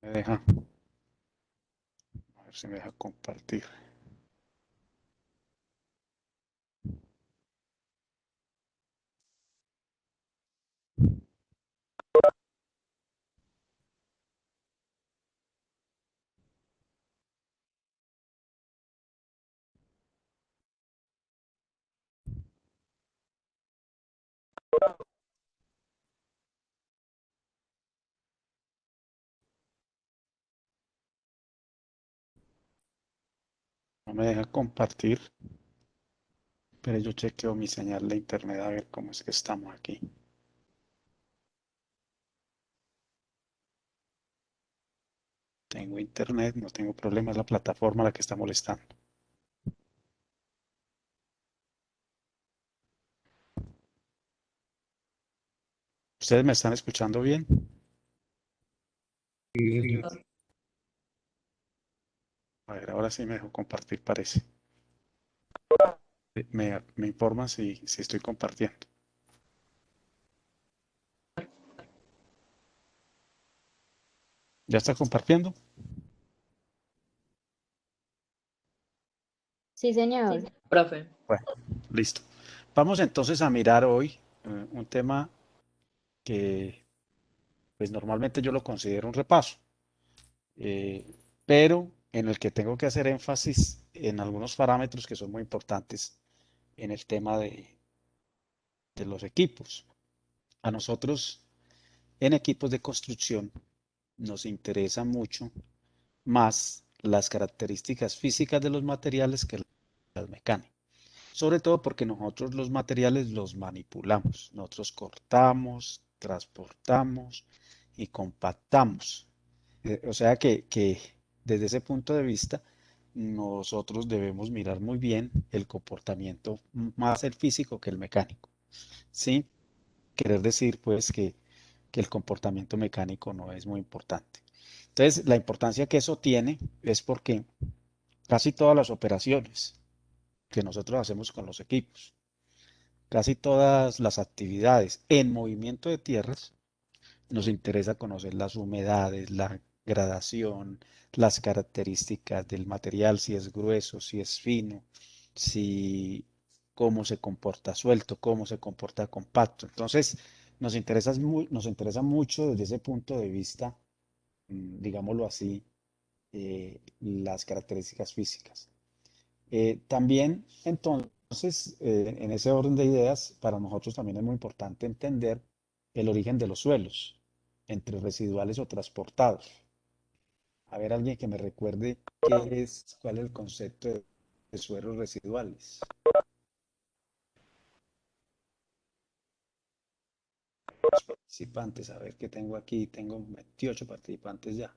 Me deja, a ver si me deja compartir. No me deja compartir, pero yo chequeo mi señal de internet a ver cómo es que estamos aquí. Tengo internet, no tengo problema, es la plataforma la que está molestando. ¿Ustedes me están escuchando bien? Sí, A ver, ahora sí me dejo compartir, parece. Me informan si estoy compartiendo. ¿Ya está compartiendo? Sí, señor. profe. Bueno, listo. Vamos entonces a mirar hoy un tema que pues normalmente yo lo considero un repaso, eh, pero en el que tengo que hacer énfasis en algunos parámetros que son muy importantes en el tema de los equipos. A nosotros en equipos de construcción nos interesa mucho más las características físicas de los materiales que las mecánicas. Sobre todo porque nosotros los materiales los manipulamos. Nosotros cortamos, transportamos y compactamos. O sea que desde ese punto de vista, nosotros debemos mirar muy bien el comportamiento, más el físico que el mecánico. Sin querer decir, pues, que el comportamiento mecánico no es muy importante. Entonces, la importancia que eso tiene es porque casi todas las operaciones que nosotros hacemos con los equipos, casi todas las actividades en movimiento de tierras, nos interesa conocer las humedades, la gradación, las características del material, si es grueso, si es fino, si cómo se comporta suelto, cómo se comporta compacto. Entonces, nos interesa mucho desde ese punto de vista, digámoslo así, las características físicas. También, entonces, en ese orden de ideas, para nosotros también es muy importante entender el origen de los suelos, entre residuales o transportados. A ver, alguien que me recuerde cuál es el concepto de suelos residuales. Los participantes, a ver qué tengo aquí. Tengo 28 participantes ya.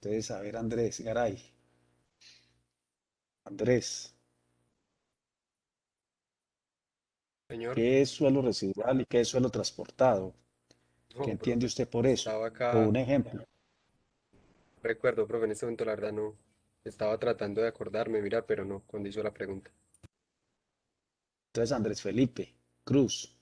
Entonces, a ver, Andrés Garay. Andrés, Señor, ¿qué es suelo residual y qué es suelo transportado? ¿Qué no, entiende profe, usted por eso? estaba O acá, un ejemplo. recuerdo, profe, en este momento la verdad no, estaba tratando de acordarme, mirar, pero no, cuando hizo la pregunta. Entonces, Andrés Felipe Cruz,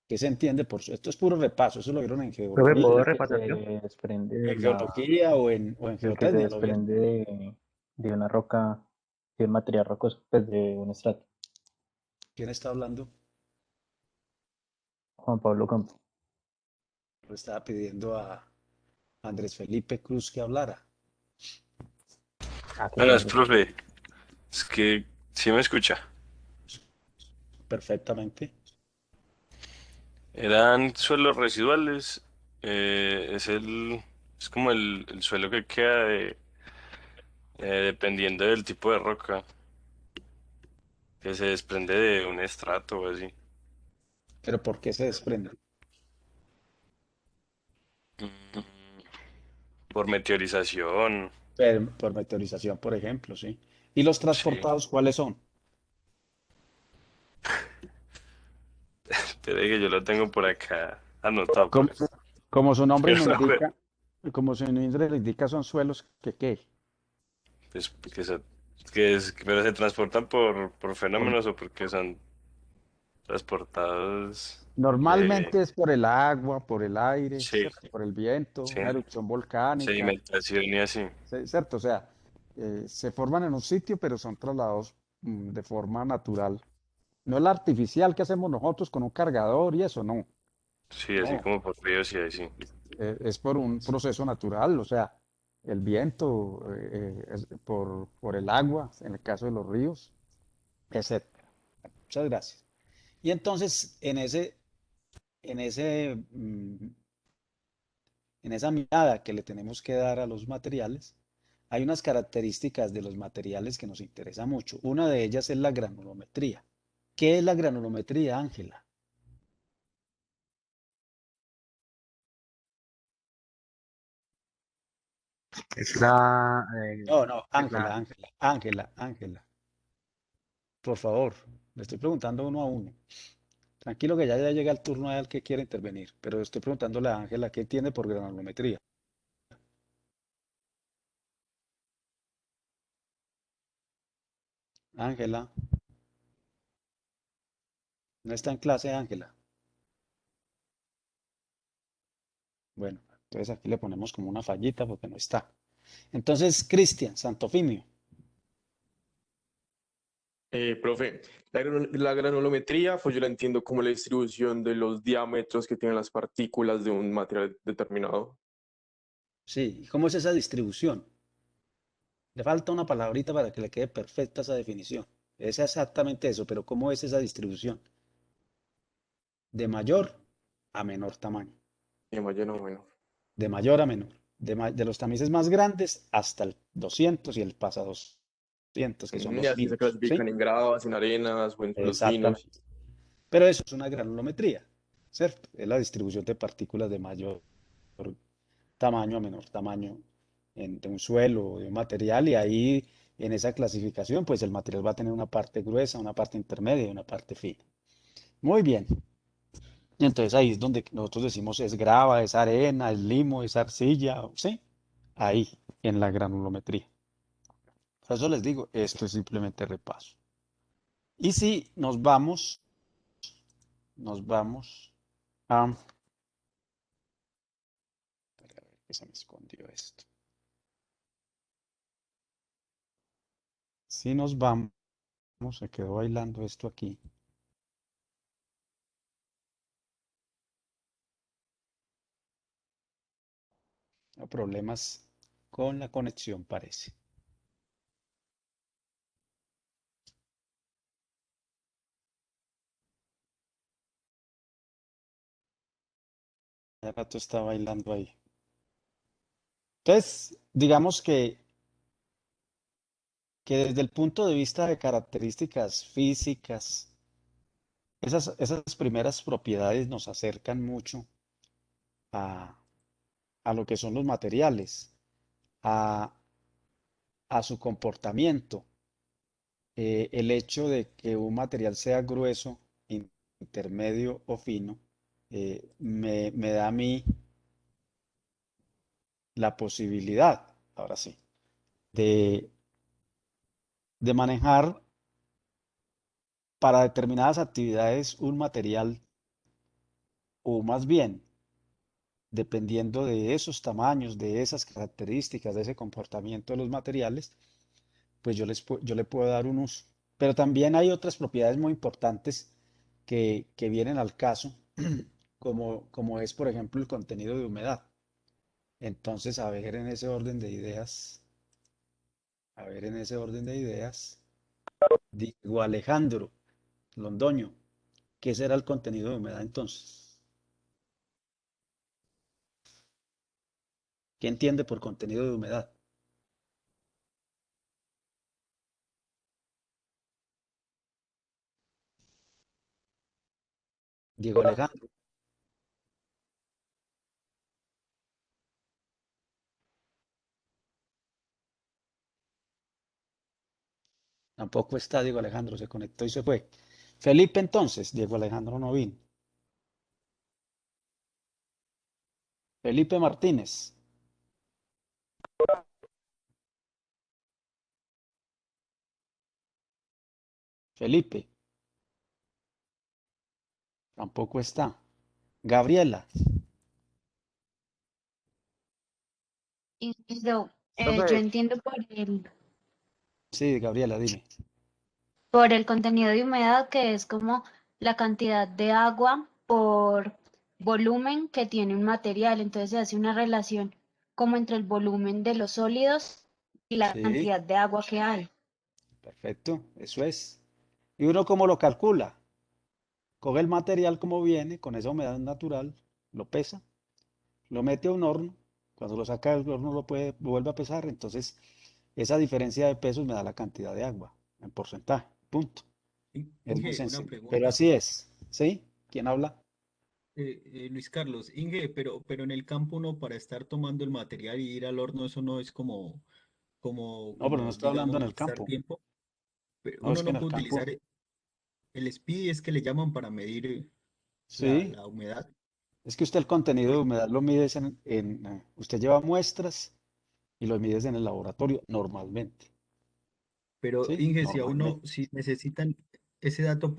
¿qué se entiende por eso? Esto es puro repaso, eso lo vieron en Profe, ¿puedo geología, repasar yo? desprende de en geología o en el que se geotecnia, ¿lo vieron? desprende de una roca, de un material rocoso, pues de un estrato. ¿Quién está hablando? Juan Pablo Campo. Le estaba pidiendo a Andrés Felipe Cruz que hablara Ah, qué Buenas, pena. profe. Es que sí me escucha. perfectamente. Eran suelos residuales. Es es como el suelo que queda dependiendo del tipo de roca que se desprende de un estrato o así. Pero ¿por qué se desprende? Mm, Por meteorización, Por meteorización, por ejemplo, ¿sí? ¿Y los sí. transportados cuáles son? Te digo que yo lo tengo por acá anotado, Como, profe. como su nombre Pero lo no me acuerdo. indica, como su nombre lo indica, son suelos que ¿qué? Pues pero se transportan por Por, fenómenos o porque son. transportados. Normalmente es por el agua, por el aire, Sí, ¿cierto? Por el viento, sí, una erupción volcánica, sedimentación y así. ¿cierto? O sea, se forman en un sitio, pero son trasladados de forma natural. No es la artificial que hacemos nosotros con un cargador y eso, no. Sí, así No, como por ríos y así. es por un proceso natural, o sea, el viento, es por el agua, en el caso de los ríos, etcétera. Muchas gracias. Y entonces, en ese, en esa mirada que le tenemos que dar a los materiales, hay unas características de los materiales que nos interesa mucho. Una de ellas es la granulometría. ¿Qué es la granulometría, Ángela? Es la, No, no, es la, Ángela, por favor, le estoy preguntando uno a uno. Tranquilo que ya llega el turno al que quiere intervenir, pero estoy preguntándole a Ángela qué entiende por granulometría. Ángela, no está en clase, Ángela. Bueno, entonces aquí le ponemos como una fallita porque no está. Entonces, Cristian Santofimio. Profe, la granulometría, pues yo la entiendo como la distribución de los diámetros que tienen las partículas de un material determinado. Sí, ¿y cómo es esa distribución? Le falta una palabrita para que le quede perfecta esa definición. Es exactamente eso, pero ¿cómo es esa distribución? De mayor a menor tamaño, Y mayor o menor. de mayor a menor, de los tamices más grandes hasta el 200 y el pasa 200, que son Y los así se finos, ¿sí? clasifican en gravas, en arenas o en suelos finos. Exactamente. Pero eso es una granulometría, ¿cierto? Es la distribución de partículas de mayor tamaño a menor tamaño de un suelo o de un material y ahí en esa clasificación pues el material va a tener una parte gruesa, una parte intermedia y una parte fina. Muy bien. Y entonces ahí es donde nosotros decimos es grava, es arena, es limo, es arcilla, ¿sí? Ahí, en la granulometría. Por eso les digo, esto es simplemente repaso. Y si nos vamos a... Espera, a ver que se me escondió esto. Si nos vamos, se quedó bailando esto aquí. Problemas con la conexión parece. Hace rato está bailando ahí. Entonces, digamos que desde el punto de vista de características físicas, esas primeras propiedades nos acercan mucho a, a lo que son los materiales, a, a su comportamiento. El hecho de que un material sea grueso, intermedio o fino, me da a mí la posibilidad, ahora sí, de, de manejar para determinadas actividades un material, o más bien, dependiendo de esos tamaños, de esas características, de ese comportamiento de los materiales, pues yo le puedo dar un uso. Pero también hay otras propiedades muy importantes que vienen al caso, como es, por ejemplo, el contenido de humedad. Entonces, a ver en ese orden de ideas, digo Alejandro Londoño, ¿qué será el contenido de humedad entonces? ¿Qué entiende por contenido de humedad? Diego Alejandro, tampoco está Diego Alejandro, se conectó y se fue. Felipe entonces, Diego Alejandro no vino. Felipe Martínez, Felipe, Tampoco está. Gabriela, Pero yo Profe, entiendo sí, Gabriela, dime. por el contenido de humedad que es como la cantidad de agua por volumen que tiene un material. Entonces se hace una relación como entre el volumen de los sólidos y la Sí, cantidad de agua que hay. perfecto, eso es. ¿Y uno cómo lo calcula? Coge el material como viene, con esa humedad natural, lo pesa, lo mete a un horno, cuando lo saca del horno lo vuelve a pesar, entonces esa diferencia de pesos me da la cantidad de agua en porcentaje, punto. Es muy Inge, una sencillo, pero pregunta. así es, ¿sí? ¿Quién habla? Luis Carlos, Inge, pero en el campo uno para estar tomando el material y ir al horno, eso no es No, pero no estoy hablando digamos, en el gastar campo, tiempo. Pero no, es uno que en no el puede campo, utilizar el SPI, es que le llaman para medir sí, la humedad. es que usted el contenido de Por- humedad lo mides usted lleva muestras y lo mides en el laboratorio normalmente, pero ¿sí? Inge, Normalmente. si necesitan ese dato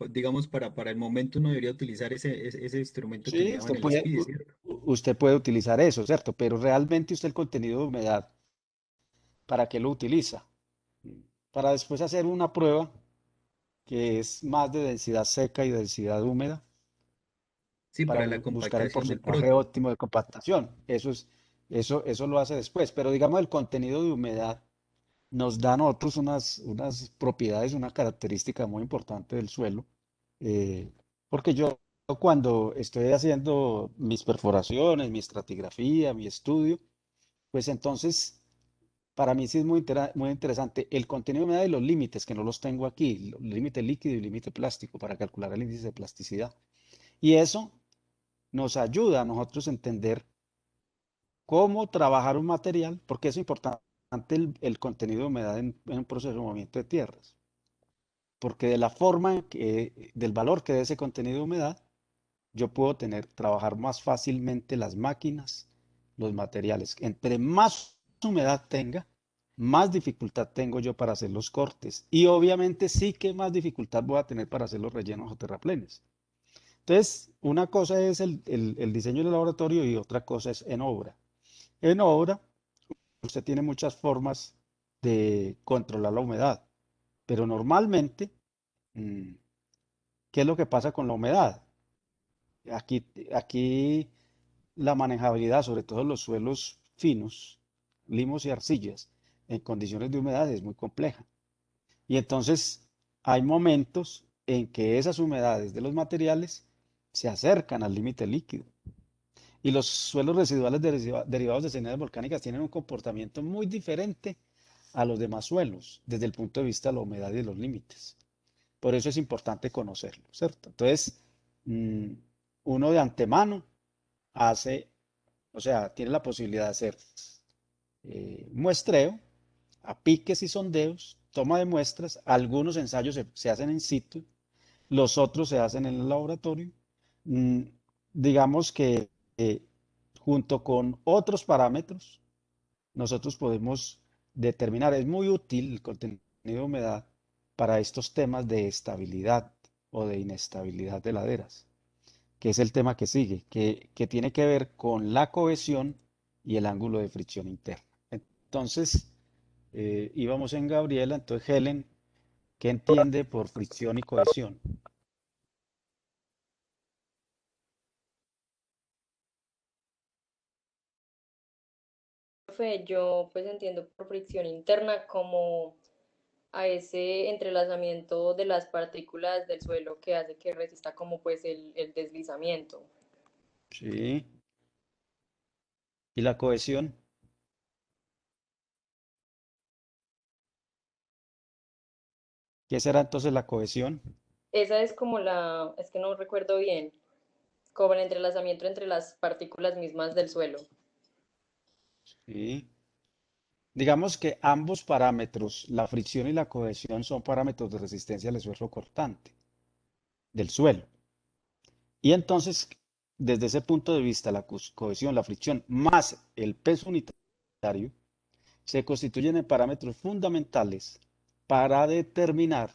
digamos, para el momento uno debería utilizar ese instrumento que le Sí, llaman el SPI, ¿cierto? usted puede utilizar eso, ¿cierto? Pero realmente usted el contenido de humedad, ¿para qué lo utiliza? Para después hacer una prueba que es más de densidad seca y densidad húmeda, Sí, para para la buscar el compactación del porcentaje proto. óptimo de compactación. Eso lo hace después. Pero digamos, el contenido de humedad nos da a nosotros unas propiedades, una característica muy importante del suelo. eh, Porque yo cuando estoy haciendo mis perforaciones, mi estratigrafía, mi estudio, pues entonces para mí sí es muy interesante el contenido de humedad y los límites, que no los tengo aquí, el límite líquido y límite plástico para calcular el índice de plasticidad. Y eso nos ayuda a nosotros a entender cómo trabajar un material, porque es importante el contenido de humedad en un proceso de movimiento de tierras, porque de la forma del valor que dé ese contenido de humedad, yo puedo trabajar más fácilmente las máquinas, los materiales. Entre más humedad tenga, más dificultad tengo yo para hacer los cortes. Y obviamente sí que más dificultad voy a tener para hacer los rellenos o terraplenes. Entonces, una cosa es el diseño del laboratorio y otra cosa es en obra. En obra, usted tiene muchas formas de controlar la humedad, pero normalmente, mm, ¿qué es lo que pasa con la humedad? Aquí la manejabilidad, sobre todo en los suelos finos, limos y arcillas, en condiciones de humedad es muy compleja. Y entonces hay momentos en que esas humedades de los materiales se acercan al límite líquido. Y los suelos residuales derivados de cenizas volcánicas tienen un comportamiento muy diferente a los demás suelos desde el punto de vista de la humedad y de los límites. Por eso es importante conocerlo, ¿cierto? Entonces, mm, uno de antemano hace, o sea, tiene la posibilidad de hacer muestreo, a piques y sondeos, toma de muestras, algunos ensayos se hacen in situ, los otros se hacen en el laboratorio. Mm, digamos que eh, junto con otros parámetros, nosotros podemos determinar, es muy útil el contenido de humedad para estos temas de estabilidad o de inestabilidad de laderas, que es el tema que sigue, que tiene que ver con la cohesión y el ángulo de fricción interna. Entonces, íbamos en Gabriela, entonces Helen, ¿qué entiende por fricción y cohesión? Profe, yo pues entiendo por fricción interna como a ese entrelazamiento de las partículas del suelo que hace que resista como pues el deslizamiento. Sí. ¿Y la cohesión? ¿Qué será entonces la cohesión? Esa es como es que no recuerdo bien, como el entrelazamiento entre las partículas mismas del suelo. Sí. Digamos que ambos parámetros, la fricción y la cohesión, son parámetros de resistencia al esfuerzo cortante del suelo. Y entonces, desde ese punto de vista, la cohesión, la fricción, más el peso unitario, se constituyen en parámetros fundamentales para determinar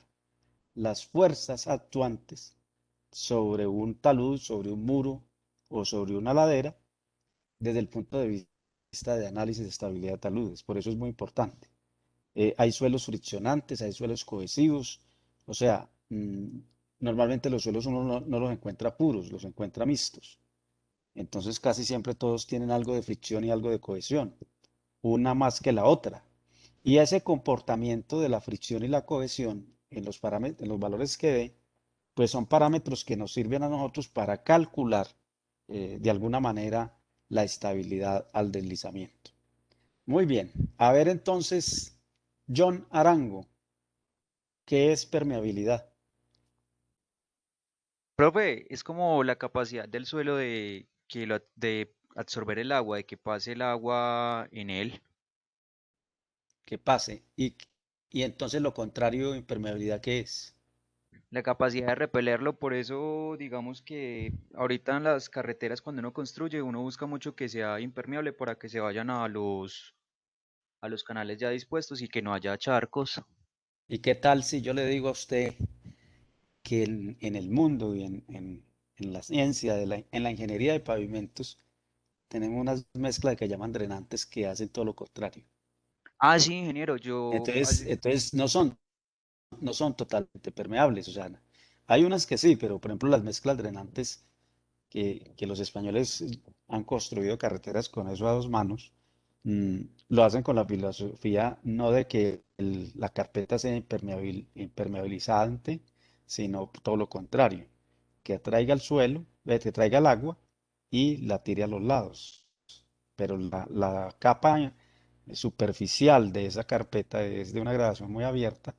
las fuerzas actuantes sobre un talud, sobre un muro o sobre una ladera desde el punto de vista de análisis de estabilidad de taludes. Por eso es muy importante. Hay suelos friccionantes, hay suelos cohesivos, o sea, normalmente los suelos uno no los encuentra puros, los encuentra mixtos. Entonces casi siempre todos tienen algo de fricción y algo de cohesión, una más que la otra. Y ese comportamiento de la fricción y la cohesión en los parámetros, en los valores que dé, pues son parámetros que nos sirven a nosotros para calcular de alguna manera la estabilidad al deslizamiento. Muy bien. A ver entonces, John Arango, ¿qué es permeabilidad? Profe, es como la capacidad del suelo de absorber el agua, de que pase el agua en él. Que pase. Y entonces lo contrario, impermeabilidad, ¿qué es? La capacidad de repelerlo, por eso digamos que ahorita en las carreteras cuando uno construye, uno busca mucho que sea impermeable para que se vayan a los canales ya dispuestos y que no haya charcos. ¿Y qué tal si yo le digo a usted que en el mundo y en la ciencia, en la ingeniería de pavimentos, tenemos unas mezclas que llaman drenantes que hacen todo lo contrario? Ah, sí, ingeniero, Entonces no son totalmente permeables, o sea, hay unas que sí, pero por ejemplo las mezclas drenantes que los españoles han construido carreteras con eso a dos manos, mm, lo hacen con la filosofía no de que la carpeta sea impermeabilizante, sino todo lo contrario, que atraiga el suelo, que traiga el agua y la tire a los lados. Pero la capa superficial de esa carpeta es de una gradación muy abierta.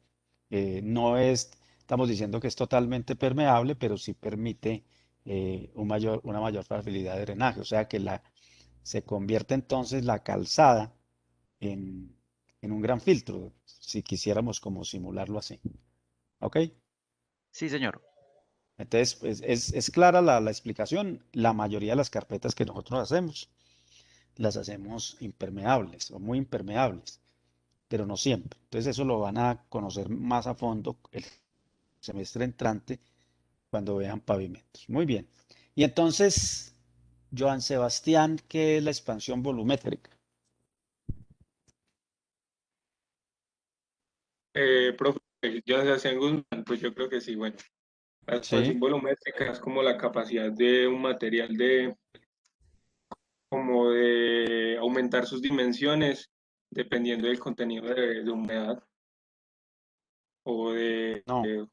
No es, estamos diciendo que es totalmente permeable, pero sí permite una mayor facilidad de drenaje. O sea que se convierte entonces la calzada en, en un gran filtro, si quisiéramos como simularlo así. ¿Ok? sí, señor. Entonces, pues, es clara la explicación. La mayoría de las carpetas que nosotros hacemos, las hacemos impermeables o muy impermeables, pero no siempre. Entonces, eso lo van a conocer más a fondo el semestre entrante cuando vean pavimentos. Muy bien. Y entonces, Joan Sebastián, ¿qué es la expansión volumétrica? Profe, yo Sebastián Guzmán, pues yo creo que sí, bueno, la expansión Sí, volumétrica es como la capacidad de un material como de aumentar sus dimensiones dependiendo del contenido de humedad o no, de un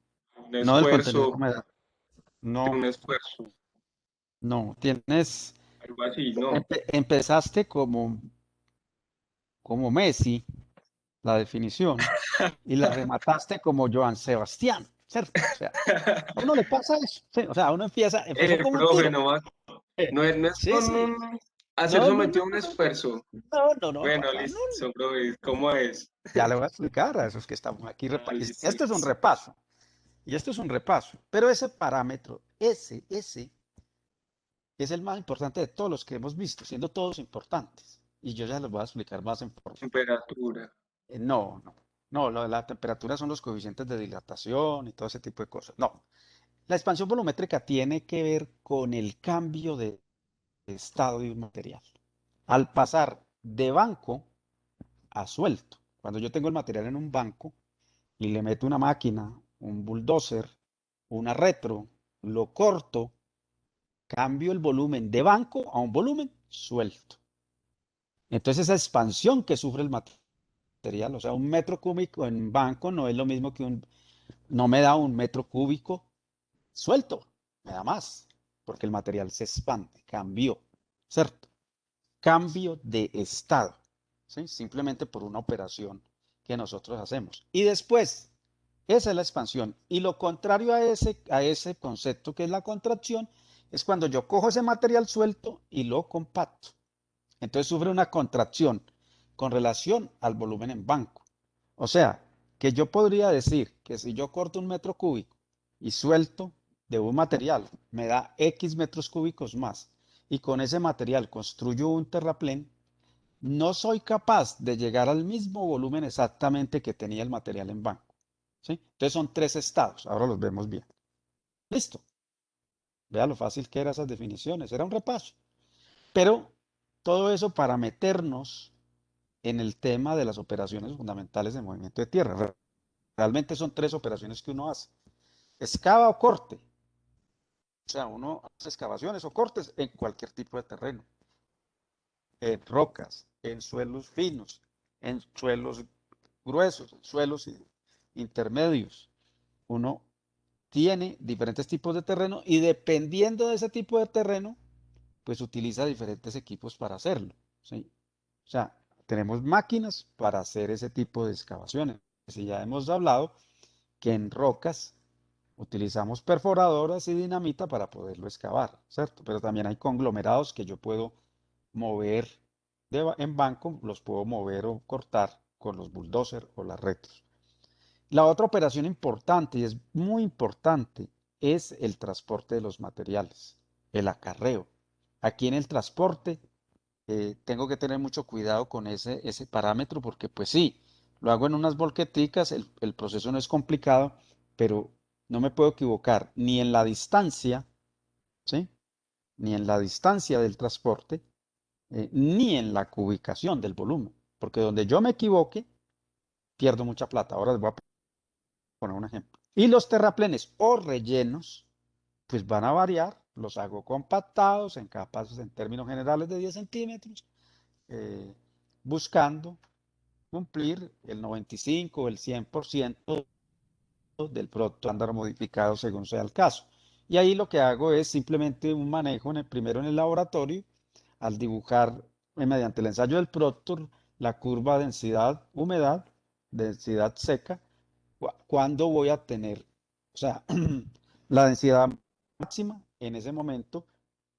no del contenido de esfuerzo, humedad. de No, un esfuerzo, no, tienes, algo así, ¿no? empezaste como Messi, la definición, y la remataste como Joan Sebastián, ¿cierto? O sea, a uno le pasa eso, sí, o sea, uno empezó como un Profe, tiro. no, no es Sí, con sí. hacer No, no, no, sometido a un no, no, esfuerzo. no, no, no, Bueno, papá, no. listo, profe, ¿cómo es? Ya le voy a explicar a esos que estamos aquí. Ah, listo, Esto es un listo. repaso, y esto es un repaso, pero ese parámetro, ese es el más importante de todos los que hemos visto, siendo todos importantes. Y yo ya los voy a explicar más en forma. Temperatura. No, no, no, lo de la temperatura son los coeficientes de dilatación y todo ese tipo de cosas. No, la expansión volumétrica tiene que ver con el cambio de estado de un material. Al pasar de banco a suelto. Cuando yo tengo el material en un banco y le meto una máquina, un bulldozer, una retro, lo corto, cambio el volumen de banco a un volumen suelto. Entonces esa expansión que sufre el material, o sea, un metro cúbico en banco no es lo mismo que no me da un metro cúbico suelto, me da más, porque el material se expande, cambió, ¿cierto? Cambio de estado, ¿sí? Simplemente por una operación que nosotros hacemos. Y después, esa es la expansión. Y lo contrario a ese concepto que es la contracción, es cuando yo cojo ese material suelto y lo compacto. Entonces sufre una contracción con relación al volumen en banco. O sea, que yo podría decir que si yo corto un metro cúbico y suelto de un material, me da X metros cúbicos más, y con ese material construyo un terraplén, no soy capaz de llegar al mismo volumen exactamente que tenía el material en banco. ¿sí? Entonces son tres estados, ahora los vemos bien. Listo. Vea lo fácil que eran esas definiciones, era un repaso. Pero todo eso para meternos en el tema de las operaciones fundamentales de movimiento de tierra. Realmente son tres operaciones que uno hace. Excava o corte. O sea, uno hace excavaciones o cortes en cualquier tipo de terreno. En rocas, en suelos finos, en suelos gruesos, en suelos intermedios. Uno tiene diferentes tipos de terreno y dependiendo de ese tipo de terreno, pues utiliza diferentes equipos para hacerlo, ¿sí? O sea, tenemos máquinas para hacer ese tipo de excavaciones. Y ya hemos hablado que en rocas utilizamos perforadoras y dinamita para poderlo excavar, ¿cierto? Pero también hay conglomerados que yo puedo mover en banco, los puedo mover o cortar con los bulldozers o las retros. La otra operación importante, y es muy importante, es el transporte de los materiales, el acarreo. Aquí en el transporte tengo que tener mucho cuidado con ese parámetro porque pues sí, lo hago en unas volqueticas, el proceso no es complicado, pero no me puedo equivocar ni en la distancia, ¿sí? Ni en la distancia del transporte, ni en la cubicación del volumen, porque donde yo me equivoque, pierdo mucha plata. Ahora les voy a poner un ejemplo. Y los terraplenes o rellenos, pues van a variar, los hago compactados en capas en términos generales de 10 centímetros, buscando cumplir el 95 o el 100% del producto estándar modificado según sea el caso. Y ahí lo que hago es simplemente un manejo primero en el laboratorio, al dibujar mediante el ensayo del Proctor la curva densidad-humedad, densidad seca, cuándo voy a tener, o sea, la densidad máxima, en ese momento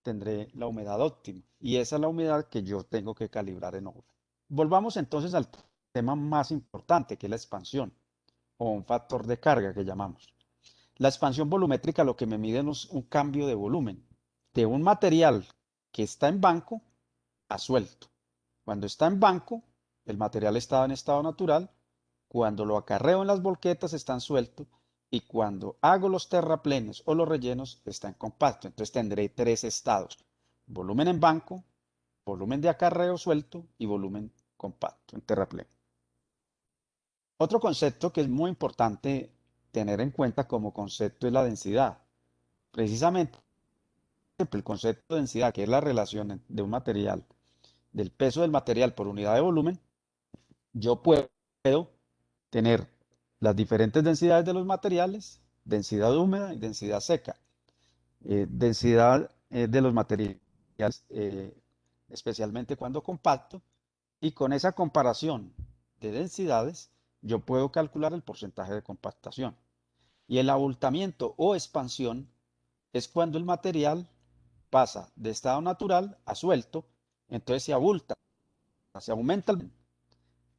tendré la humedad óptima y esa es la humedad que yo tengo que calibrar en obra. Volvamos entonces al tema más importante, que es la expansión o un factor de carga que llamamos. La expansión volumétrica lo que me mide es un cambio de volumen de un material que está en banco a suelto. Cuando está en banco, el material está en estado natural. Cuando lo acarreo en las volquetas está en suelto. Y cuando hago los terraplenes o los rellenos está en compacto. Entonces tendré tres estados. Volumen en banco, volumen de acarreo suelto y volumen compacto en terraplén. Otro concepto que es muy importante tener en cuenta como concepto es la densidad. Precisamente el concepto de densidad, que es la relación de un material, del peso del material por unidad de volumen, yo puedo tener las diferentes densidades de los materiales, densidad húmeda y densidad seca. Densidad de los materiales, especialmente cuando compacto, y con esa comparación de densidades, yo puedo calcular el porcentaje de compactación. Y el abultamiento o expansión es cuando el material pasa de estado natural a suelto, entonces se abulta, se aumenta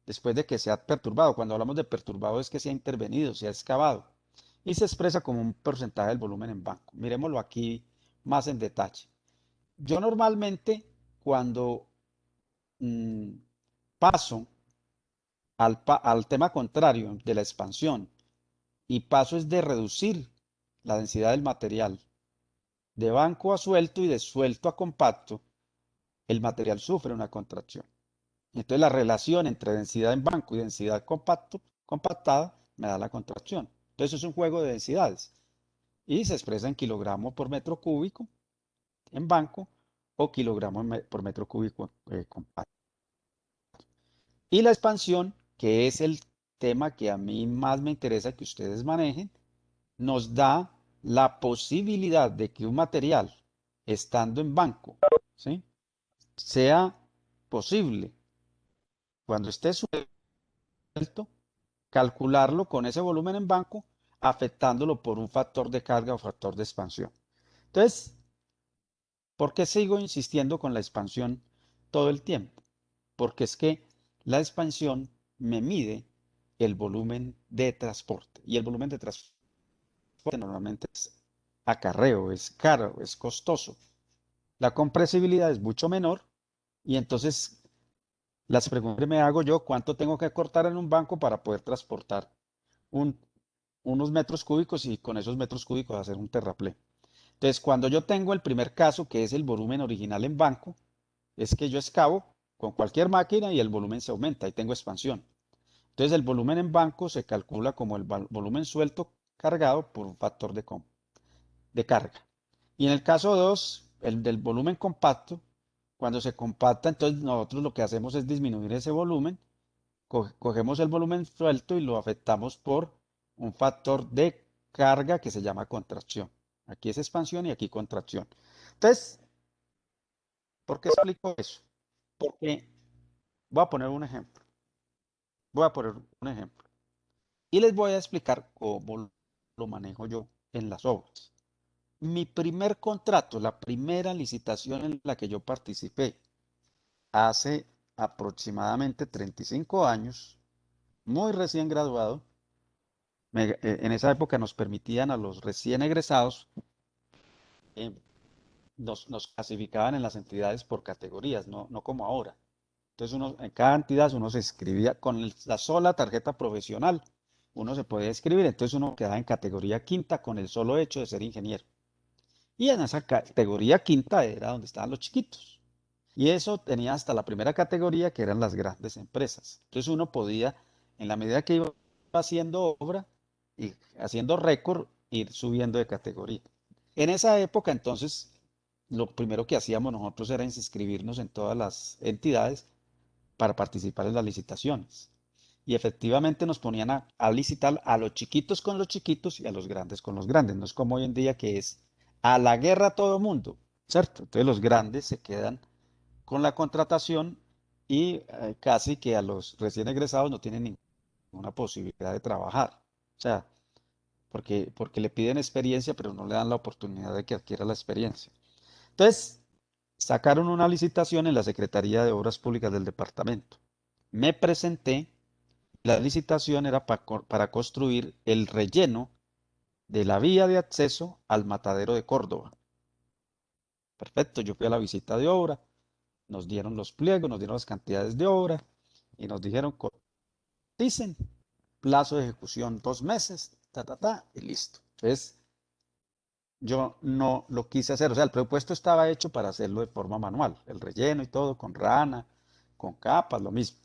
después de que se ha perturbado. Cuando hablamos de perturbado es que se ha intervenido, se ha excavado y se expresa como un porcentaje del volumen en banco. Miremoslo aquí más en detalle. Yo normalmente cuando paso al tema contrario de la expansión y paso es de reducir la densidad del material de banco a suelto y de suelto a compacto, el material sufre una contracción. Entonces la relación entre densidad en banco y densidad compactada me da la contracción. Entonces es un juego de densidades y se expresa en kilogramo por metro cúbico en banco o kilogramo por metro cúbico compacto. Y la expansión, que es el tema que a mí más me interesa que ustedes manejen, nos da la posibilidad de que un material, estando en banco, ¿sí?, sea posible, cuando esté suelto, calcularlo con ese volumen en banco, afectándolo por un factor de carga o factor de expansión. Entonces, ¿por qué sigo insistiendo con la expansión todo el tiempo? Porque es que la expansión me mide el volumen de transporte. Y el volumen de transporte normalmente es acarreo, es caro, es costoso. La compresibilidad es mucho menor y entonces las preguntas que me hago yo, ¿cuánto tengo que cortar en un banco para poder transportar un unos metros cúbicos y con esos metros cúbicos hacer un terraplén. Entonces, cuando yo tengo el primer caso, que es el volumen original en banco, es que yo excavo con cualquier máquina y el volumen se aumenta y tengo expansión. Entonces, el volumen en banco se calcula como el volumen suelto cargado por un factor de carga. Y en el caso 2, el del volumen compacto, cuando se compacta, entonces nosotros lo que hacemos es disminuir ese volumen, cogemos el volumen suelto y lo afectamos por un factor de carga que se llama contracción. Aquí es expansión y aquí contracción. Entonces, ¿por qué explico eso? Porque voy a poner un ejemplo. Voy a poner un ejemplo. Y les voy a explicar cómo lo manejo yo en las obras. Mi primer contrato, la primera licitación en la que yo participé hace aproximadamente 35 años, muy recién graduado, en esa época nos permitían a los recién egresados, eh, nos clasificaban en las entidades por categorías, no como ahora. Entonces en cada entidad uno se escribía con la sola tarjeta profesional, uno se podía escribir, entonces uno quedaba en categoría quinta con el solo hecho de ser ingeniero. Y en esa categoría quinta era donde estaban los chiquitos. Y eso tenía hasta la primera categoría, que eran las grandes empresas. Entonces uno podía, en la medida que iba haciendo obra y haciendo récord, ir subiendo de categoría. En esa época, entonces, lo primero que hacíamos nosotros era inscribirnos en todas las entidades para participar en las licitaciones. Y efectivamente nos ponían a licitar a los chiquitos con los chiquitos y a los grandes con los grandes. No es como hoy en día que es a la guerra todo mundo, ¿cierto? Entonces los grandes se quedan con la contratación y casi que a los recién egresados no tienen ninguna posibilidad de trabajar. O sea, porque le piden experiencia, pero no le dan la oportunidad de que adquiera la experiencia. Entonces, sacaron una licitación en la Secretaría de Obras Públicas del departamento. Me presenté, la licitación era para construir el relleno de la vía de acceso al matadero de Córdoba. Perfecto, yo fui a la visita de obra, nos dieron los pliegos, nos dieron las cantidades de obra y nos dijeron, coticen, plazo de ejecución 2 meses, y listo. Entonces, yo no lo quise hacer, o sea, el presupuesto estaba hecho para hacerlo de forma manual, el relleno y todo, con rana, con capas, lo mismo.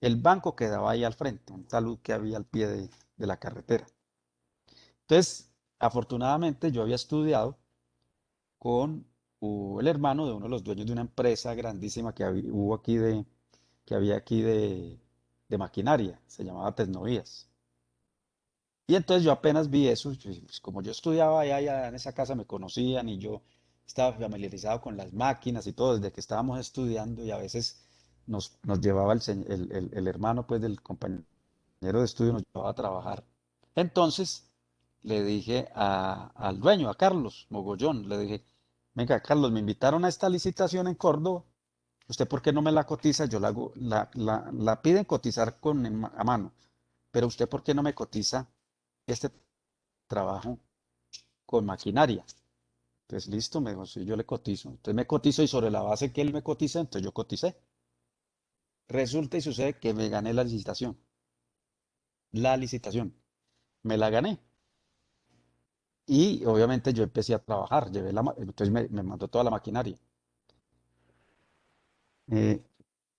El banco quedaba ahí al frente, un talud que había al pie de la carretera. Entonces, afortunadamente yo había estudiado con el hermano de uno de los dueños de una empresa grandísima que había aquí de maquinaria, se llamaba Tecnovías. Y entonces yo apenas vi eso, pues, como yo estudiaba allá en esa casa me conocían y yo estaba familiarizado con las máquinas y todo desde que estábamos estudiando y a veces nos llevaba el hermano pues del compañero de estudio, nos llevaba a trabajar. Entonces le dije al dueño, a Carlos Mogollón, le dije, venga Carlos, me invitaron a esta licitación en Córdoba, ¿usted por qué no me la cotiza? Yo la hago, la piden cotizar a mano, pero ¿usted por qué no me cotiza este trabajo con maquinaria? Entonces, listo, me dijo, sí, yo le cotizo. Entonces me cotizo y sobre la base que él me cotiza, entonces yo coticé. Resulta y sucede que me gané la licitación. La licitación. Me la gané. Y obviamente yo empecé a trabajar. Entonces me mandó toda la maquinaria. Eh,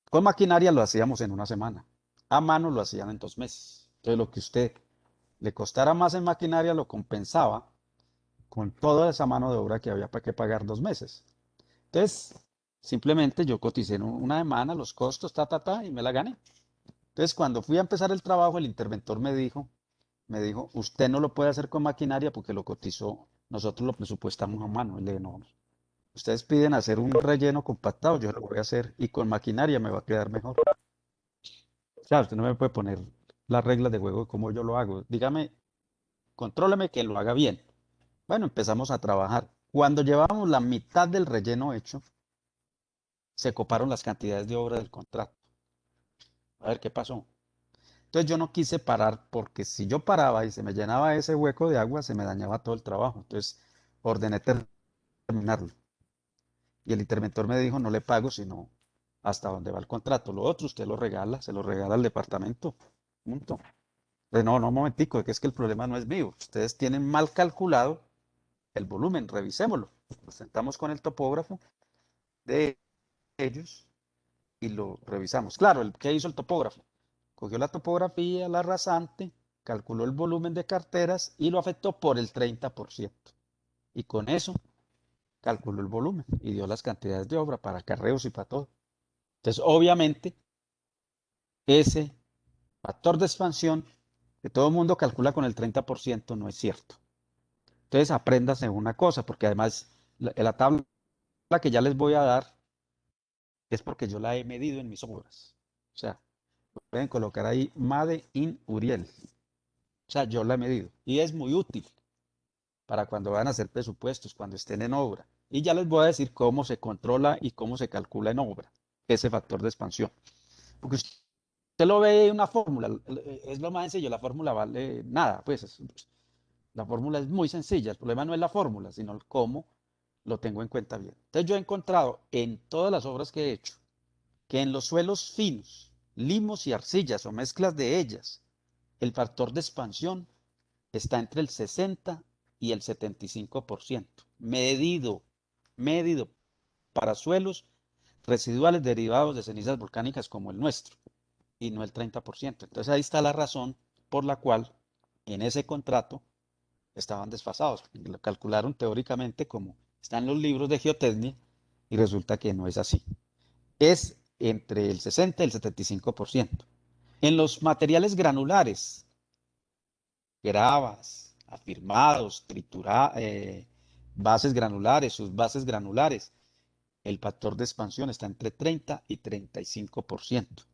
con maquinaria lo hacíamos en una semana. A mano lo hacían en 2 meses. Entonces lo que usted le costara más en maquinaria lo compensaba con toda esa mano de obra que había para que pagar 2 meses. Entonces, simplemente yo coticé en una semana los costos, y me la gané. Entonces, cuando fui a empezar el trabajo, el interventor me dijo, usted no lo puede hacer con maquinaria porque lo cotizó, nosotros lo presupuestamos a mano. Y le dije, no, ustedes piden hacer un relleno compactado, yo lo voy a hacer y con maquinaria me va a quedar mejor. O sea, usted no me puede poner las reglas de juego de cómo yo lo hago. Dígame, contróleme que lo haga bien. Bueno, empezamos a trabajar. Cuando llevábamos la mitad del relleno hecho, se coparon las cantidades de obra del contrato. A ver qué pasó. Entonces yo no quise parar porque si yo paraba y se me llenaba ese hueco de agua, se me dañaba todo el trabajo. Entonces ordené terminarlo. Y el interventor me dijo, no le pago sino hasta donde va el contrato. Lo otro usted lo regala, se lo regala al departamento. Punto. No, no, un momentico, que es que el problema no es mío. Ustedes tienen mal calculado el volumen, revisémoslo. Nos sentamos con el topógrafo de ellos y lo revisamos. Claro, ¿qué hizo el topógrafo? Cogió la topografía, la rasante, calculó el volumen de carteras y lo afectó por el 30%. Y con eso calculó el volumen y dio las cantidades de obra para acarreos y para todo. Entonces, obviamente, ese factor de expansión que todo el mundo calcula con el 30% no es cierto. Entonces, apréndase una cosa, porque además la tabla que ya les voy a dar es porque yo la he medido en mis obras. O sea, pueden colocar ahí Made in Uriel. O sea, yo la he medido y es muy útil para cuando van a hacer presupuestos, cuando estén en obra. Y ya les voy a decir cómo se controla y cómo se calcula en obra ese factor de expansión. Porque usted lo ve en una fórmula, es lo más sencillo, la fórmula vale nada, pues la fórmula es muy sencilla, el problema no es la fórmula, sino el cómo lo tengo en cuenta bien. Entonces yo he encontrado en todas las obras que he hecho que en los suelos finos, limos y arcillas o mezclas de ellas, el factor de expansión está entre el 60 y el 75%, medido para suelos residuales derivados de cenizas volcánicas como el nuestro, y no el 30%. Entonces ahí está la razón por la cual en ese contrato estaban desfasados. Lo calcularon teóricamente como están los libros de geotecnia y resulta que no es así. Es entre el 60 y el 75%. En los materiales granulares, gravas, afirmados, bases granulares, subbases granulares, el factor de expansión está entre 30 y 35%.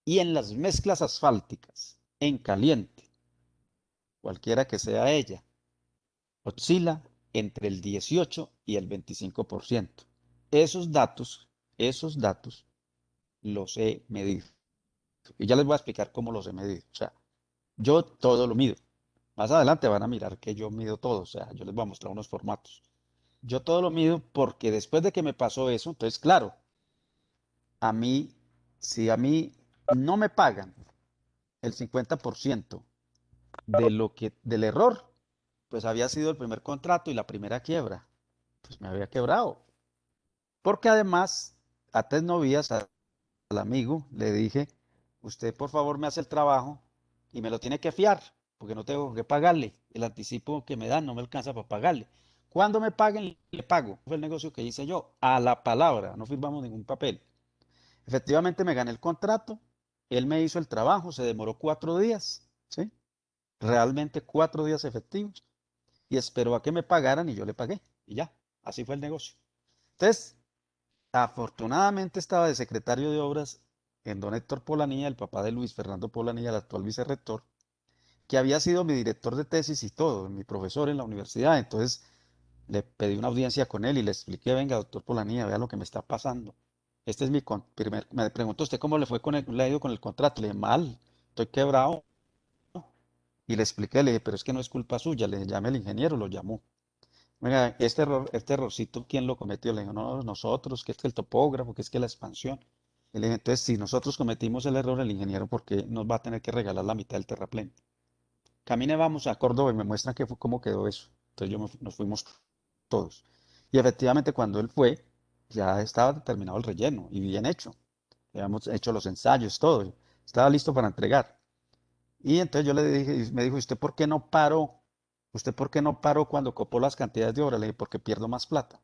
Y en las mezclas asfálticas, en caliente, cualquiera que sea ella, oscila entre el 18 y el 25%. Esos datos los he medido. Y ya les voy a explicar cómo los he medido. O sea, yo todo lo mido. Más adelante van a mirar que yo mido todo. O sea, yo les voy a mostrar unos formatos. Yo todo lo mido porque después de que me pasó eso, entonces, claro, a mí, si a mí no me pagan el 50% del error, pues había sido el primer contrato y la primera quiebra. Pues me había quebrado. Porque además, a Ted Novías, al amigo, le dije, usted por favor me hace el trabajo y me lo tiene que fiar, porque no tengo que pagarle. El anticipo que me dan no me alcanza para pagarle. Cuando me paguen, le pago. Fue el negocio que hice yo, a la palabra, no firmamos ningún papel. Efectivamente me gané el contrato, él me hizo el trabajo, se demoró 4 días, ¿sí? Realmente 4 días efectivos, y esperó a que me pagaran y yo le pagué, y ya, así fue el negocio. Entonces, afortunadamente estaba de secretario de obras en don Héctor Polanía, el papá de Luis Fernando Polanía, el actual vicerrector, que había sido mi director de tesis y todo, mi profesor en la universidad. Entonces le pedí una audiencia con él y le expliqué, venga, doctor Polanía, vea lo que me está pasando. Este es me preguntó usted cómo le fue le ha ido con el contrato. Le dije, mal, estoy quebrado. Y le expliqué, le dije, pero es que no es culpa suya, le llamé al ingeniero, lo llamó. Venga, este errorcito, ¿quién lo cometió? Le dijo, no, nosotros, que es que el topógrafo, que es que la expansión. Y le dije, entonces, si nosotros cometimos el error, el ingeniero, ¿por qué nos va a tener que regalar la mitad del terraplén? Camine, vamos a Córdoba y me muestran cómo quedó eso. Entonces nos fuimos todos. Y efectivamente, cuando él fue, ya estaba terminado el relleno y bien hecho. Habíamos hecho los ensayos, todo. Estaba listo para entregar. Y entonces yo le dije, y me dijo, ¿usted por qué no paró? ¿Usted por qué no paró cuando copó las cantidades de obra? Le dije, porque pierdo más plata.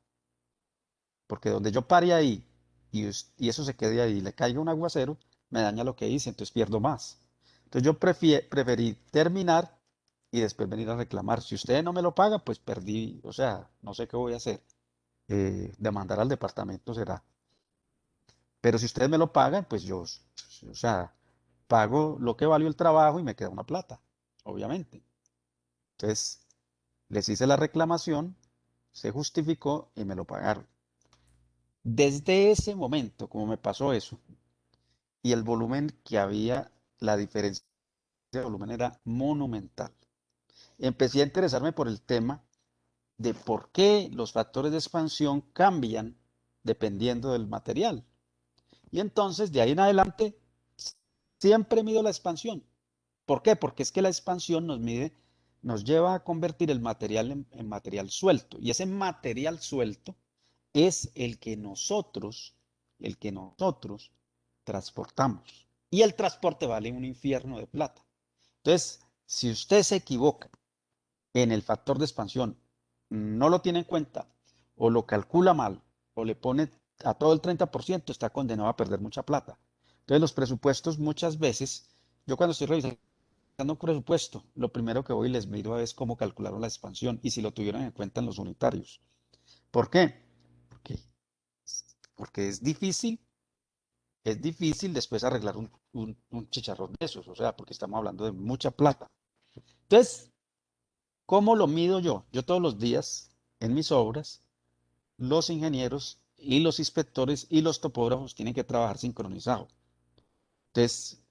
Porque donde yo pare ahí y eso se quede ahí y le caiga un aguacero, me daña lo que hice, entonces pierdo más. Entonces yo preferí terminar y después venir a reclamar. Si usted no me lo paga, pues perdí, o sea, no sé qué voy a hacer. Demandar al departamento será. Pero si ustedes me lo pagan, pues yo, o sea, pago lo que valió el trabajo y me queda una plata, obviamente. Entonces, les hice la reclamación, se justificó y me lo pagaron. Desde ese momento, como me pasó eso, y el volumen que había, la diferencia de volumen era monumental. Empecé a interesarme por el tema de por qué los factores de expansión cambian dependiendo del material. Y entonces, de ahí en adelante, siempre mido la expansión, ¿Por qué? Porque es que la expansión nos lleva a convertir el material en material suelto. Y ese material suelto es el que nosotros transportamos. Y el transporte vale un infierno de plata. Entonces, si usted se equivoca en el factor de expansión, no lo tiene en cuenta, o lo calcula mal, o le pone a todo el 30%, está condenado a perder mucha plata. Entonces, los presupuestos muchas veces, yo cuando estoy revisando un presupuesto, lo primero que voy y les miro es cómo calcularon la expansión y si lo tuvieron en cuenta en los unitarios. ¿Por qué? Porque, porque es difícil después arreglar un chicharrón de esos, o sea, porque estamos hablando de mucha plata. Entonces, ¿cómo lo mido yo? Yo todos los días en mis obras, los ingenieros y los inspectores y los topógrafos tienen que trabajar sincronizado. Entonces,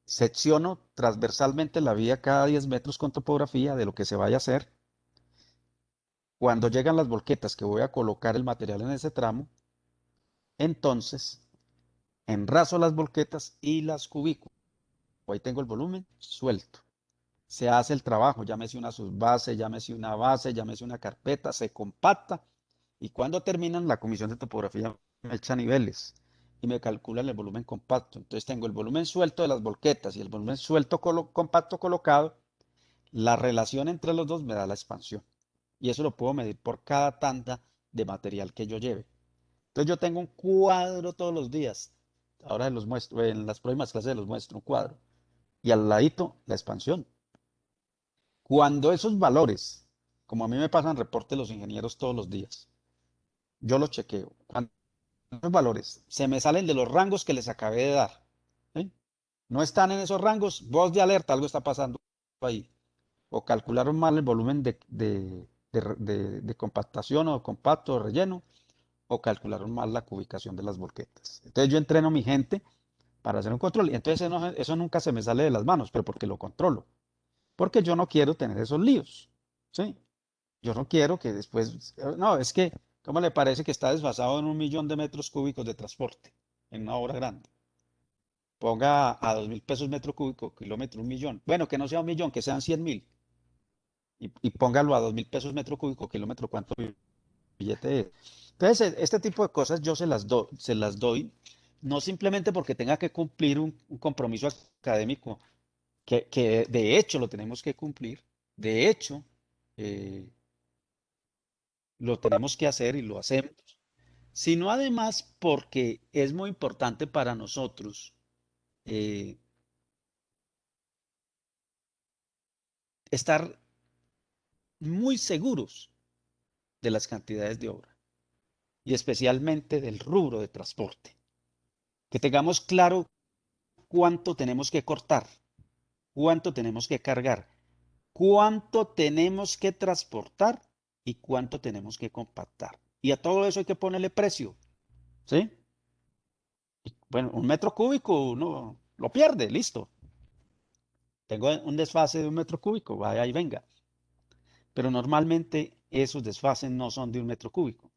secciono transversalmente la vía cada 10 metros con topografía de lo que se vaya a hacer. Cuando llegan las volquetas que voy a colocar el material en ese tramo, entonces enrazo las volquetas y las cubico. Ahí tengo el volumen suelto. Se hace el trabajo, llámese una subbase, llámese una base, llámese una carpeta, se compacta y cuando terminan la comisión de topografía me echa niveles y me calculan el volumen compacto. Entonces tengo el volumen suelto de las volquetas y el volumen suelto compacto colocado. La relación entre los dos me da la expansión y eso lo puedo medir por cada tanda de material que yo lleve. Entonces yo tengo un cuadro todos los días. Ahora los muestro, en las próximas clases los muestro un cuadro. Y al ladito la expansión. Cuando esos valores, como a mí me pasan reportes los ingenieros todos los días, yo los chequeo. Cuando esos valores se me salen de los rangos que les acabé de dar, ¿sí? No están en esos rangos, voz de alerta, algo está pasando ahí. O calcularon mal el volumen de compactación o compacto o relleno, o calcularon mal la cubicación de las volquetas. Entonces yo entreno a mi gente para hacer un control y entonces eso nunca se me sale de las manos, pero porque lo controlo. Porque yo no quiero tener esos líos, ¿sí? Yo no quiero que después, no, es que, ¿cómo le parece que está desfasado en 1 millón de metros cúbicos de transporte en una obra grande? Ponga a 2.000 pesos metro cúbico, kilómetro, 1 millón. Bueno, que no sea 1 millón, que sean 100.000. Y póngalo a 2.000 pesos metro cúbico, kilómetro, ¿cuánto billete es? Entonces, este tipo de cosas yo se las doy, no simplemente porque tenga que cumplir un compromiso académico, que de hecho lo tenemos que cumplir, de hecho, eh, lo tenemos que hacer y lo hacemos, sino además porque es muy importante para nosotros eh, estar muy seguros de las cantidades de obra y especialmente del rubro de transporte. Que tengamos claro cuánto tenemos que cortar, cuánto tenemos que cargar, cuánto tenemos que transportar y cuánto tenemos que compactar. Y a todo eso hay que ponerle precio, ¿sí? Bueno, 1 metro cúbico uno lo pierde, listo. Tengo un desfase de 1 metro cúbico, vaya y venga. Pero normalmente esos desfases no son de 1 metro cúbico,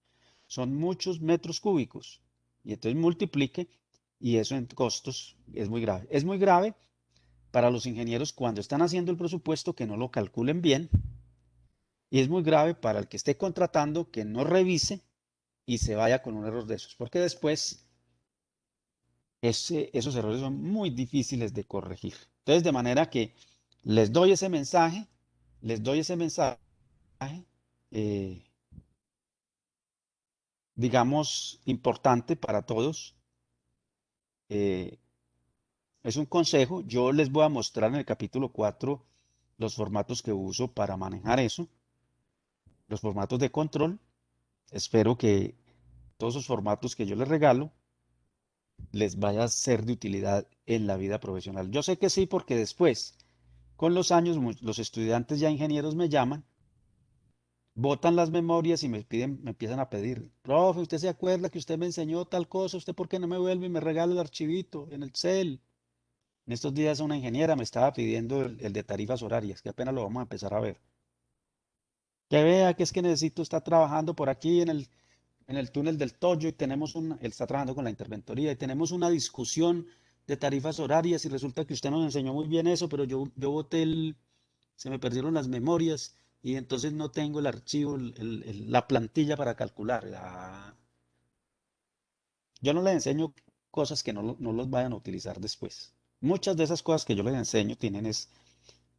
son muchos metros cúbicos. Y entonces multiplique y eso en costos es muy grave. Es muy grave para los ingenieros cuando están haciendo el presupuesto que no lo calculen bien. Y es muy grave para el que esté contratando que no revise y se vaya con un error de esos. Porque después esos errores son muy difíciles de corregir. Entonces, de manera que les doy ese mensaje, eh, digamos, importante para todos. Eh, es un consejo. Yo les voy a mostrar en el capítulo 4 los formatos que uso para manejar eso, los formatos de control. Espero que todos esos formatos que yo les regalo les vaya a ser de utilidad en la vida profesional. Yo sé que sí, porque después, con los años, los estudiantes ya ingenieros me llaman, botan las memorias y me empiezan a pedir, profe, ¿usted se acuerda que usted me enseñó tal cosa? ¿Usted por qué no me vuelve y me regala el archivito en el Excel? En estos días una ingeniera me estaba pidiendo el de tarifas horarias, que apenas lo vamos a empezar a ver. Que vea que es que necesito estar trabajando por aquí en el túnel del Toyo y él está trabajando con la interventoría y tenemos una discusión de tarifas horarias y resulta que usted nos enseñó muy bien eso, pero yo boté se me perdieron las memorias y entonces no tengo el archivo, la plantilla para calcular. Yo no les enseño cosas que no los vayan a utilizar después. Muchas de esas cosas que yo les enseño tienen es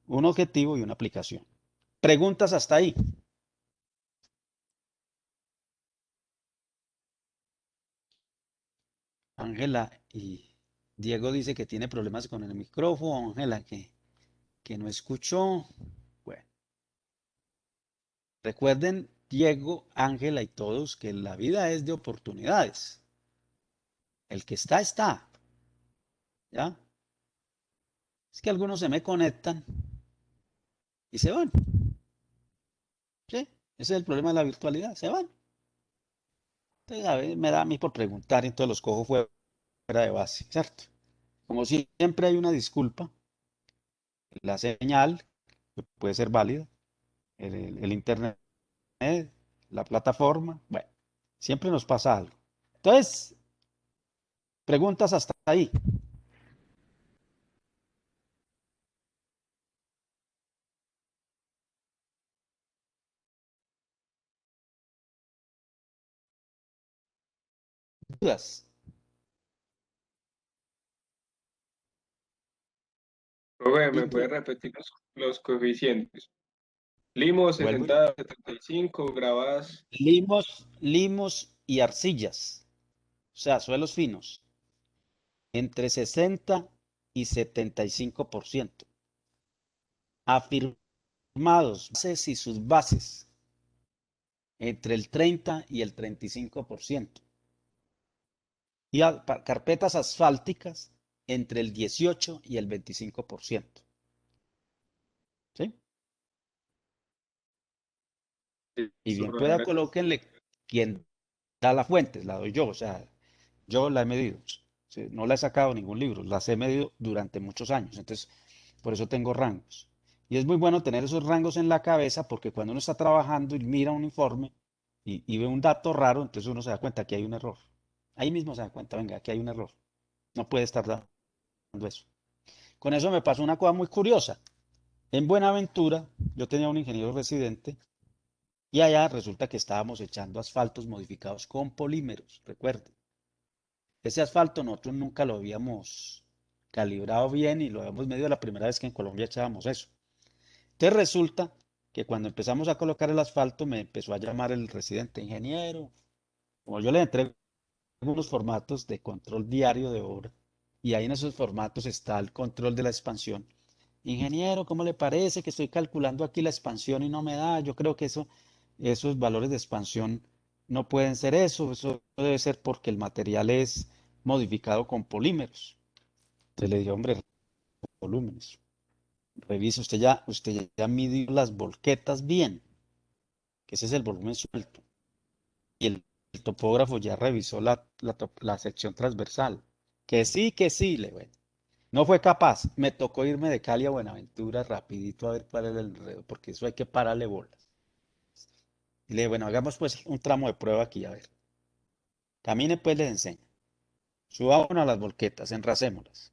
un objetivo y una aplicación. ¿Preguntas hasta ahí? Ángela y Diego dice que tiene problemas con el micrófono. Ángela que no escuchó. Bueno, recuerden, Diego, Ángela y todos, que la vida es de oportunidades. El que está, está. ¿Ya? Es que algunos se me conectan y se van. ¿Sí? Ese es el problema de la virtualidad. Se van. Entonces, a veces me da a mí por preguntar y entonces los cojo fuera de base, ¿cierto? Como siempre hay una disculpa, la señal que puede ser válida, el internet, la plataforma, bueno, siempre nos pasa algo. Entonces, preguntas hasta ahí. Dudas. Profe, ¿me puede Inque, repetir los coeficientes? Limos vuelvo, 60 75, grabadas. limos y arcillas, o sea, suelos finos, entre 60 y 75%. Afirmados, bases y sus bases, entre el 30 y el 35%. Y carpetas asfálticas entre el 18 y el 25%. ¿Sí? Y bien pueda colóquenle quien da la fuente, la doy yo, o sea, yo la he medido. Sí, no la he sacado de ningún libro, las he medido durante muchos años, entonces por eso tengo rangos. Y es muy bueno tener esos rangos en la cabeza porque cuando uno está trabajando y mira un informe y ve un dato raro, entonces uno se da cuenta que hay un error. Ahí mismo se da cuenta, venga, aquí hay un error. No puede estar dando eso. Con eso me pasó una cosa muy curiosa. En Buenaventura, yo tenía un ingeniero residente y allá resulta que estábamos echando asfaltos modificados con polímeros, recuerden. Ese asfalto nosotros nunca lo habíamos calibrado bien y lo habíamos medido la primera vez que en Colombia echábamos eso. Entonces resulta que cuando empezamos a colocar el asfalto me empezó a llamar el residente ingeniero. Como yo le entrego unos formatos de control diario de obra y ahí en esos formatos está el control de la expansión. Ingeniero, ¿cómo le parece que estoy calculando aquí la expansión y no me da? Yo creo que esos valores de expansión no pueden ser eso debe ser porque el material es modificado con polímeros. Entonces le dije, hombre, volúmenes. Revise, usted ya midió las volquetas bien, que ese es el volumen suelto. Y el topógrafo ya revisó la sección transversal. Que sí, bueno. No fue capaz. Me tocó irme de Cali a Buenaventura rapidito a ver cuál era el enredo, porque eso hay que pararle bolas. Y le dije, bueno, hagamos pues un tramo de prueba aquí, a ver. Camine pues, les enseño. Subamos a las volquetas, enracémoslas.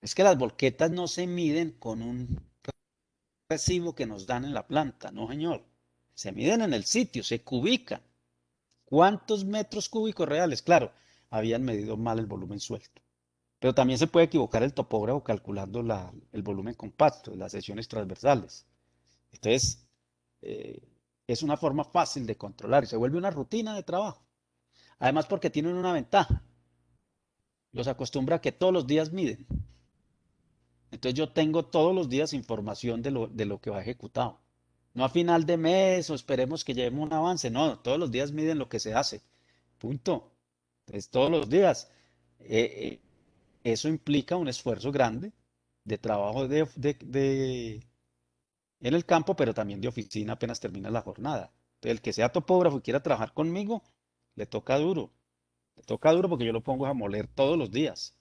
Es que las volquetas no se miden con un recibo que nos dan en la planta, no señor. Se miden en el sitio, se cubican. ¿Cuántos metros cúbicos reales? Claro, habían medido mal el volumen suelto. Pero también se puede equivocar el topógrafo calculando el volumen compacto, las secciones transversales. Entonces, eh, es una forma fácil de controlar y se vuelve una rutina de trabajo. Además, porque tienen una ventaja. Los acostumbra a que todos los días miden. Entonces, yo tengo todos los días información de lo que va ejecutado. No a final de mes o esperemos que llevemos un avance. No, todos los días miden lo que se hace. Punto. Entonces, todos los días. Eso implica un esfuerzo grande de trabajo en el campo, pero también de oficina apenas termina la jornada. Entonces, el que sea topógrafo y quiera trabajar conmigo, le toca duro. Le toca duro porque yo lo pongo a moler todos los días.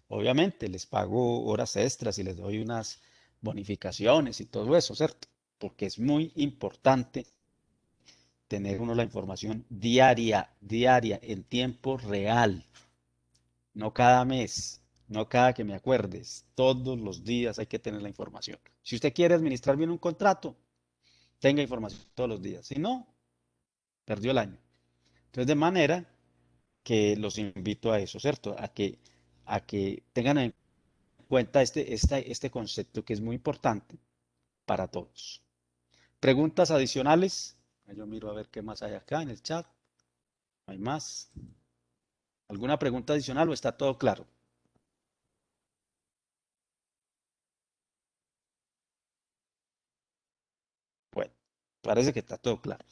Obviamente, les pago horas extras y les doy unas bonificaciones y todo eso, ¿cierto? Porque es muy importante tener uno la información diaria, en tiempo real. no cada mes, no cada que me acuerdes, todos los días hay que tener la información. Si usted quiere administrar bien un contrato, tenga información todos los días. Si no, perdió el año. Entonces, de manera que los invito a eso, ¿cierto? A que tengan en cuenta este concepto que es muy importante para todos. ¿Preguntas adicionales? Yo miro a ver qué más hay acá en el chat. ¿No hay más? ¿Alguna pregunta adicional o está todo claro? Bueno, parece que está todo claro.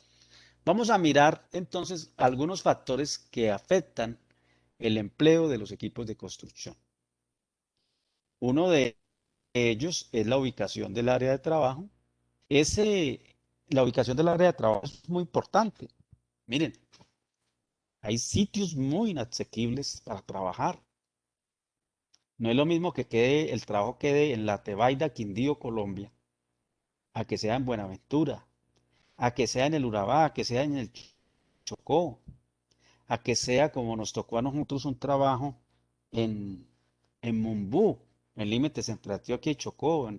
Vamos a mirar entonces algunos factores que afectan el empleo de los equipos de construcción. Uno de ellos es la ubicación del área de trabajo. La ubicación del área de trabajo es muy importante. Miren, hay sitios muy inasequibles para trabajar. No es lo mismo que el trabajo quede en la Tebaida, Quindío, Colombia, a que sea en Buenaventura, a que sea en el Urabá, a que sea en el Chocó, a que sea como nos tocó a nosotros un trabajo en, en Mumbú, en límites entre Antioquia y Chocó,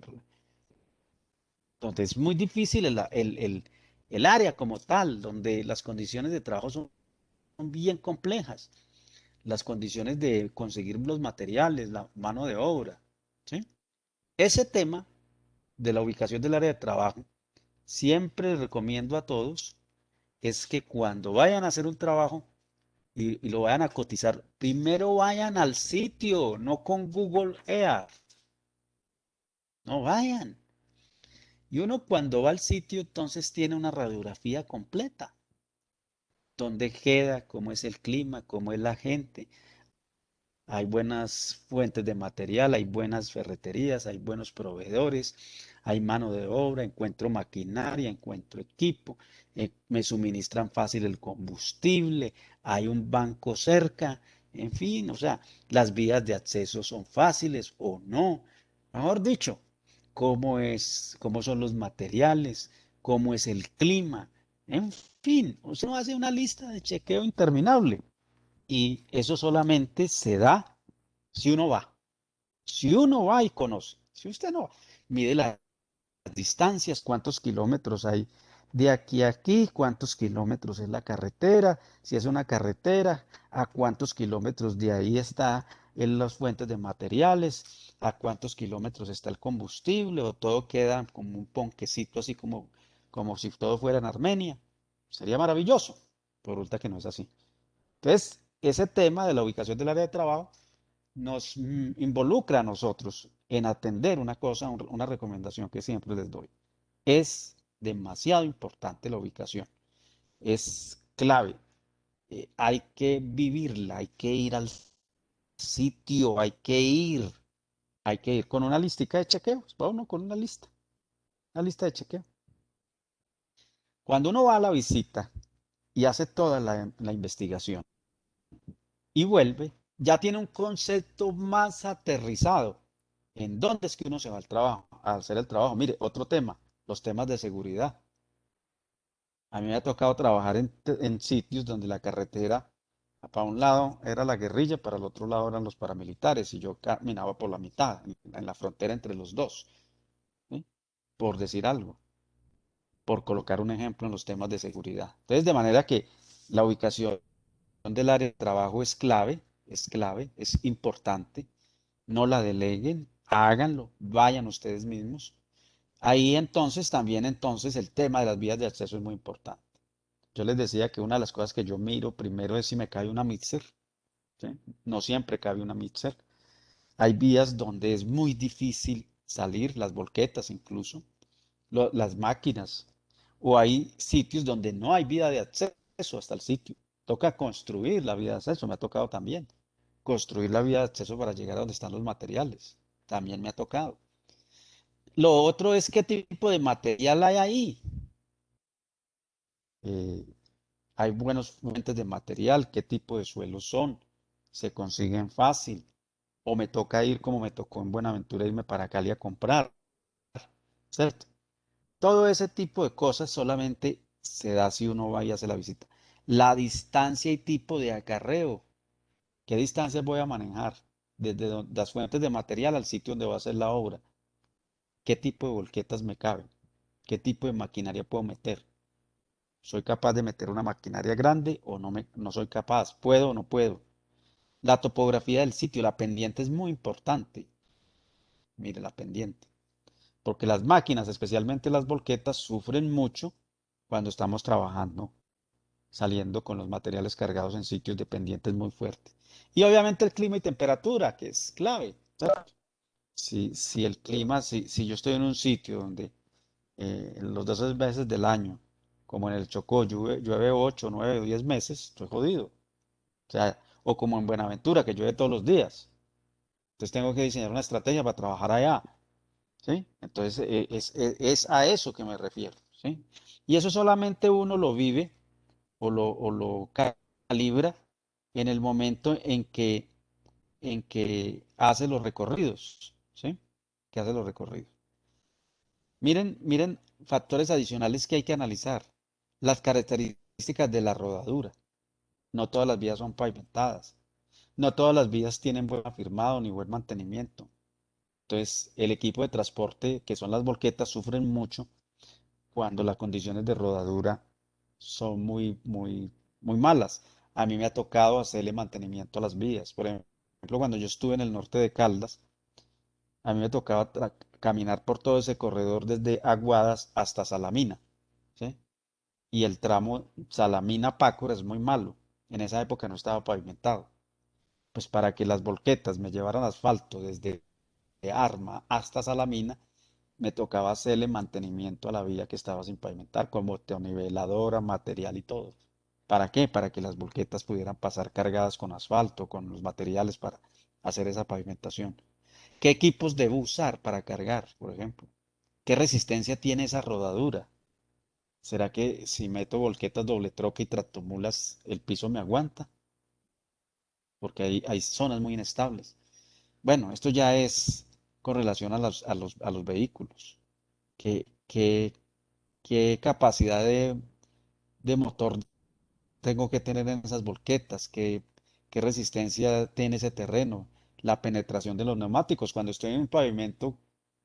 donde es muy difícil el área como tal, donde las condiciones de trabajo son bien complejas, las condiciones de conseguir los materiales, la mano de obra, ¿sí? Ese tema de la ubicación del área de trabajo, siempre recomiendo a todos es que cuando vayan a hacer un trabajo y lo vayan a cotizar, primero vayan al sitio, no con Google Earth, no vayan. Y uno cuando va al sitio entonces tiene una radiografía completa, dónde queda, cómo es el clima, cómo es la gente. Hay buenas fuentes de material, hay buenas ferreterías, hay buenos proveedores, hay mano de obra, encuentro maquinaria, encuentro equipo, me suministran fácil el combustible, hay un banco cerca, en fin, o sea, las vías de acceso son fáciles o no. Mejor dicho, cómo son los materiales, cómo es el clima, en fin, uno hace una lista de chequeo interminable. Y eso solamente se da si uno va. Si uno va y conoce. Si usted no va, mide las distancias, cuántos kilómetros hay de aquí a aquí, cuántos kilómetros es la carretera, si es una carretera, a cuántos kilómetros de ahí está en las fuentes de materiales, a cuántos kilómetros está el combustible, o todo queda como un ponquecito, así como si todo fuera en Armenia. Sería maravilloso, pero resulta que no es así. Entonces, ese tema de la ubicación del área de trabajo nos involucra a nosotros en atender una cosa, una recomendación que siempre les doy. Es demasiado importante la ubicación, es clave. Hay que vivirla, hay que ir al sitio, hay que ir con una listica de chequeos, va uno con una lista de chequeo. Cuando uno va a la visita y hace toda la investigación, y vuelve, ya tiene un concepto más aterrizado en dónde es que uno se va al trabajo, a hacer el trabajo. Mire, otro tema, los temas de seguridad. A mí me ha tocado trabajar en sitios donde la carretera, para un lado era la guerrilla, para el otro lado eran los paramilitares, y yo caminaba por la mitad, en la frontera entre los dos, ¿sí? Por decir algo, por colocar un ejemplo en los temas de seguridad. Entonces, de manera que la ubicación del área de trabajo es clave, es importante. No la deleguen, háganlo, vayan ustedes mismos. Ahí entonces también entonces el tema de las vías de acceso es muy importante. Yo les decía que una de las cosas que yo miro primero es si me cae una mixer, ¿sí? No siempre cabe una mixer. Hay vías donde es muy difícil salir, las volquetas incluso, las máquinas, o hay sitios donde no hay vía de acceso hasta el sitio. Toca construir la vía de acceso, me ha tocado también. Construir la vía de acceso para llegar a donde están los materiales, también me ha tocado. Lo otro es qué tipo de material hay ahí. Eh, hay buenos fuentes de material, qué tipo de suelos son, se consiguen fácil, o me toca ir como me tocó en Buenaventura, irme para Cali a comprar, ¿cierto? Todo ese tipo de cosas solamente se da si uno va y hace la visita. La distancia y tipo de acarreo. ¿Qué distancias voy a manejar desde las fuentes de material al sitio donde voy a hacer la obra? ¿Qué tipo de volquetas me caben? ¿Qué tipo de maquinaria puedo meter? ¿Soy capaz de meter una maquinaria grande o no soy capaz? ¿Puedo o no puedo? La topografía del sitio, la pendiente es muy importante. Mire la pendiente. Porque las máquinas, especialmente las volquetas, sufren mucho cuando estamos trabajando, saliendo con los materiales cargados en sitios de pendientes muy fuertes. Y obviamente el clima y temperatura, que es clave. Si el clima, si yo estoy en un sitio donde los 12 meses del año, como en el Chocó, llueve 8, 9 o 10 meses, estoy jodido. O sea, o como en Buenaventura, que llueve todos los días. Entonces tengo que diseñar una estrategia para trabajar allá. ¿Sí? Entonces, es a eso que me refiero, ¿sí? Y eso solamente uno lo vive o lo calibra en el momento en que hace los recorridos, ¿sí? Que hace los recorridos. Miren, miren factores adicionales que hay que analizar. Las características de la rodadura. No todas las vías son pavimentadas. No todas las vías tienen buen afirmado ni buen mantenimiento. Entonces, el equipo de transporte, que son las volquetas, sufren mucho cuando las condiciones de rodadura son muy, muy, muy malas. A mí me ha tocado hacerle mantenimiento a las vías. Por ejemplo, cuando yo estuve en el norte de Caldas, a mí me tocaba caminar por todo ese corredor desde Aguadas hasta Salamina, ¿sí? Y el tramo Salamina-Pácora es muy malo. En esa época no estaba pavimentado. Pues para que las volquetas me llevaran asfalto desde Arma hasta Salamina, me tocaba hacerle mantenimiento a la vía que estaba sin pavimentar, con niveladora, material y todo. ¿Para qué? Para que las volquetas pudieran pasar cargadas con asfalto, con los materiales para hacer esa pavimentación. ¿Qué equipos debo usar para cargar, por ejemplo? ¿Qué resistencia tiene esa rodadura? ¿Será que si meto volquetas doble troca y tractomulas, el piso me aguanta? Porque hay zonas muy inestables. Bueno, esto ya es con relación a los vehículos. ¿Qué, qué capacidad de motor tengo que tener en esas volquetas? ¿Qué resistencia tiene ese terreno? La penetración de los neumáticos. Cuando estoy en un pavimento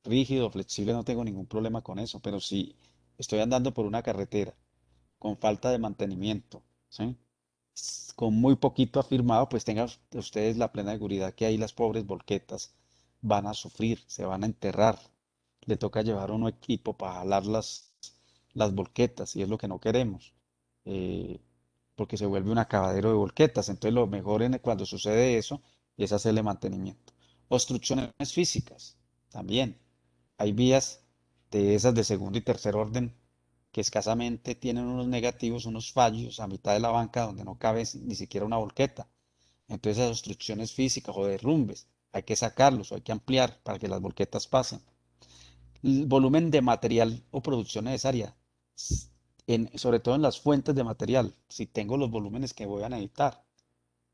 rígido, flexible, no tengo ningún problema con eso. Pero si estoy andando por una carretera con falta de mantenimiento, ¿sí? Con muy poquito afirmado, pues tengan ustedes la plena seguridad que ahí las pobres volquetas van a sufrir, se van a enterrar. Le toca llevar uno equipo para jalar las volquetas y es lo que no queremos, eh, porque se vuelve un acabadero de volquetas. Entonces lo mejor cuando sucede eso es hacerle mantenimiento. Obstrucciones físicas, también. Hay vías de esas de segundo y tercer orden que escasamente tienen unos negativos, unos fallos a mitad de la banca donde no cabe ni siquiera una volqueta. Entonces esas obstrucciones físicas o derrumbes hay que sacarlos o hay que ampliar para que las volquetas pasen. El volumen de material o producción necesaria, sobre todo en las fuentes de material, si tengo los volúmenes que voy a necesitar,